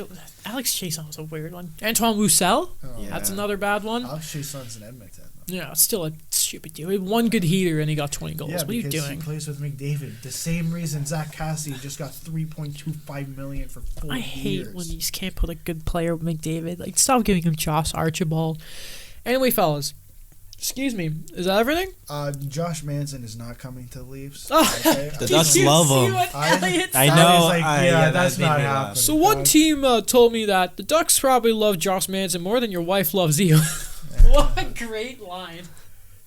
Alex Chason was a weird one. Antoine Roussel, Oh, that's Yeah. another bad one. Alex Chasson's in Edmonton. Though. Yeah, still a stupid deal. He had one good heater and he got 20 goals. Yeah, What are you because doing? he plays with McDavid. The same reason Zach Cassidy just got $3.25 million for 4 I years. hate when you just can't put a good player with McDavid. Like, stop giving him Josh Archibald. Anyway, fellas, excuse me, is that everything? Josh Manson is not coming to the Leafs. Oh, Okay? The did Ducks you love see him. what I- Elliot I said? know. He's like, I- yeah, yeah, that's that made not me laugh. happening. So one dog. team told me that the Ducks probably love Josh Manson more than your wife loves you. What a great line.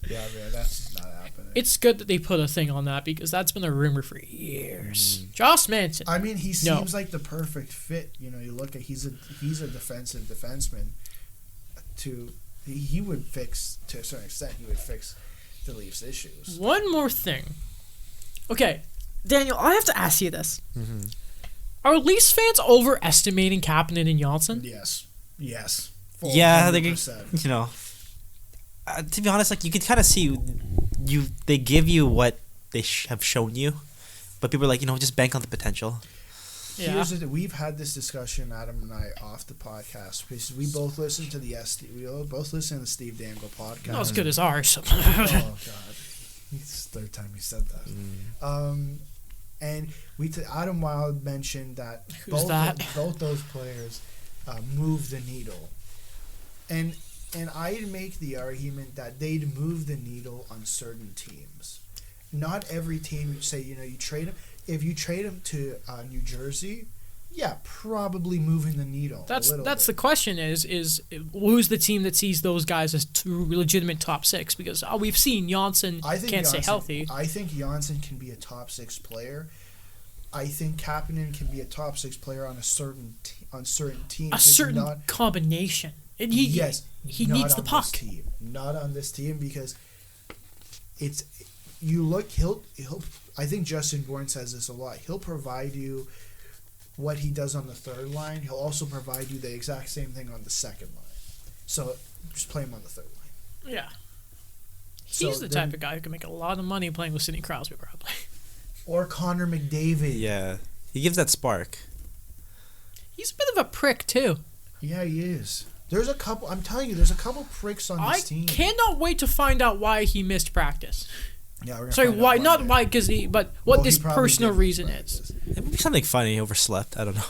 Yeah, man, that's not happening. It's good that they put a thing on that because that's been a rumor for years. Josh Manson. I mean, he No. seems like the perfect fit. You know, you look at he's a defensive defenseman. He would fix to a certain extent. He would fix the Leafs' issues. One more thing. Okay, Daniel, I have to ask you this. Are Leafs fans overestimating Kapanen and Johnson? Yes. Yeah, they're 100%. you know. To be honest, like you could kind of see, they give you what they have shown you, but people are like, just bank on the potential. Yeah. Here's the thing. We've had this discussion, Adam and I, off the podcast because we both listen to the Steve Dangle podcast. Not as good as ours. Oh God, it's the third time he said that. And Adam Wild mentioned that Who's that? both those players move the needle, and I'd make the argument that they'd move the needle on certain teams. Not every team. You say you trade them. If you trade them to New Jersey, yeah, probably moving the needle. That's a little the bit. question is who's the team that sees those guys as two legitimate top six? Because we've seen Janssen I think can't stay Janssen- healthy. I think Janssen can be a top 6 player. I think Kapanen can be a top 6 player on certain teams. A It's certain not, combination. And yes, he not needs the on puck. This team. Not on this team because it's you look. He'll. I think Justin Bourne says this a lot. He'll provide you what he does on the third line. He'll also provide you the exact same thing on the second line. So just play him on the third line. Yeah. So He's the then- type of guy who can make a lot of money playing with Sidney Crosby, probably. Or Connor McDavid. Yeah, he gives that spark. He's a bit of a prick, too. Yeah, he is. There's a couple. I'm telling you, there's a couple pricks on I this team. cannot wait to find out why he missed practice. Yeah, we're gonna Sorry, find out why? Not Monday. why, because but what Well, this he probably personal did reason practice. is. It would be something funny. Overslept. I don't know.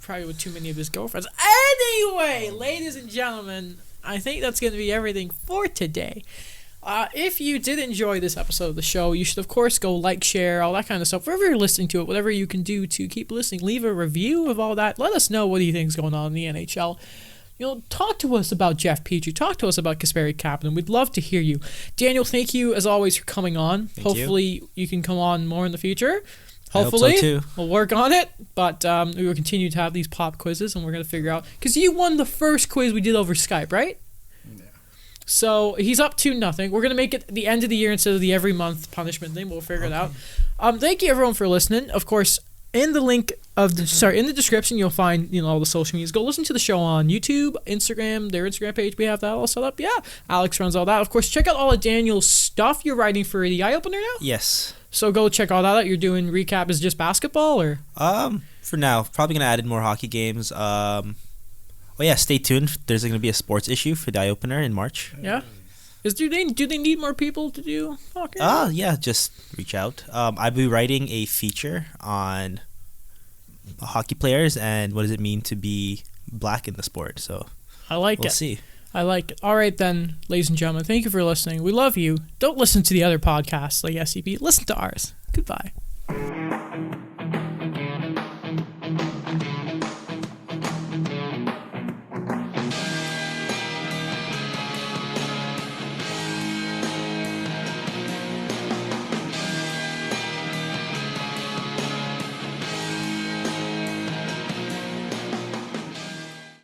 Probably with too many of his girlfriends. Anyway, ladies and gentlemen, I think that's going to be everything for today. If you did enjoy this episode of the show, you should, of course, go like, share, all that kind of stuff. Wherever you're listening to it, whatever you can do to keep listening, leave a review of all that. Let us know what do you think is going on in the NHL. Talk to us about Jeff Petrie. Talk to us about Kasperi Kapanen. We'd love to hear you. Daniel, thank you, as always, for coming on. Thank you. Hopefully you can come on more in the future. I hope so, Hopefully, too. we'll work on it, but we will continue to have these pop quizzes, and we're going to figure out... Because you won the first quiz we did over Skype, right? Yeah. So he's up to nothing. We're going to make it the end of the year instead of the every month punishment thing. We'll figure it out. Thank you, everyone, for listening. Of course, in the link of in the description, you'll find all the social medias. Go listen to the show on YouTube, Instagram, their Instagram page. We have that all set up. Yeah, Alex runs all that. Of course, check out all of Daniel's stuff you're writing for the Eye Opener now. Yes. So go check all that out. You're doing recap is just basketball or For now, probably gonna add in more hockey games. Well, yeah, stay tuned. There's gonna be a sports issue for the Eye Opener in March. yeah. Do they need more people to do hockey? Yeah, just reach out. I'll be writing a feature on hockey players and what does it mean to be black in the sport. So I like We'll it. see. I like it. All right, then, ladies and gentlemen, thank you for listening. We love you. Don't listen to the other podcasts like SCP. Listen to ours. Goodbye.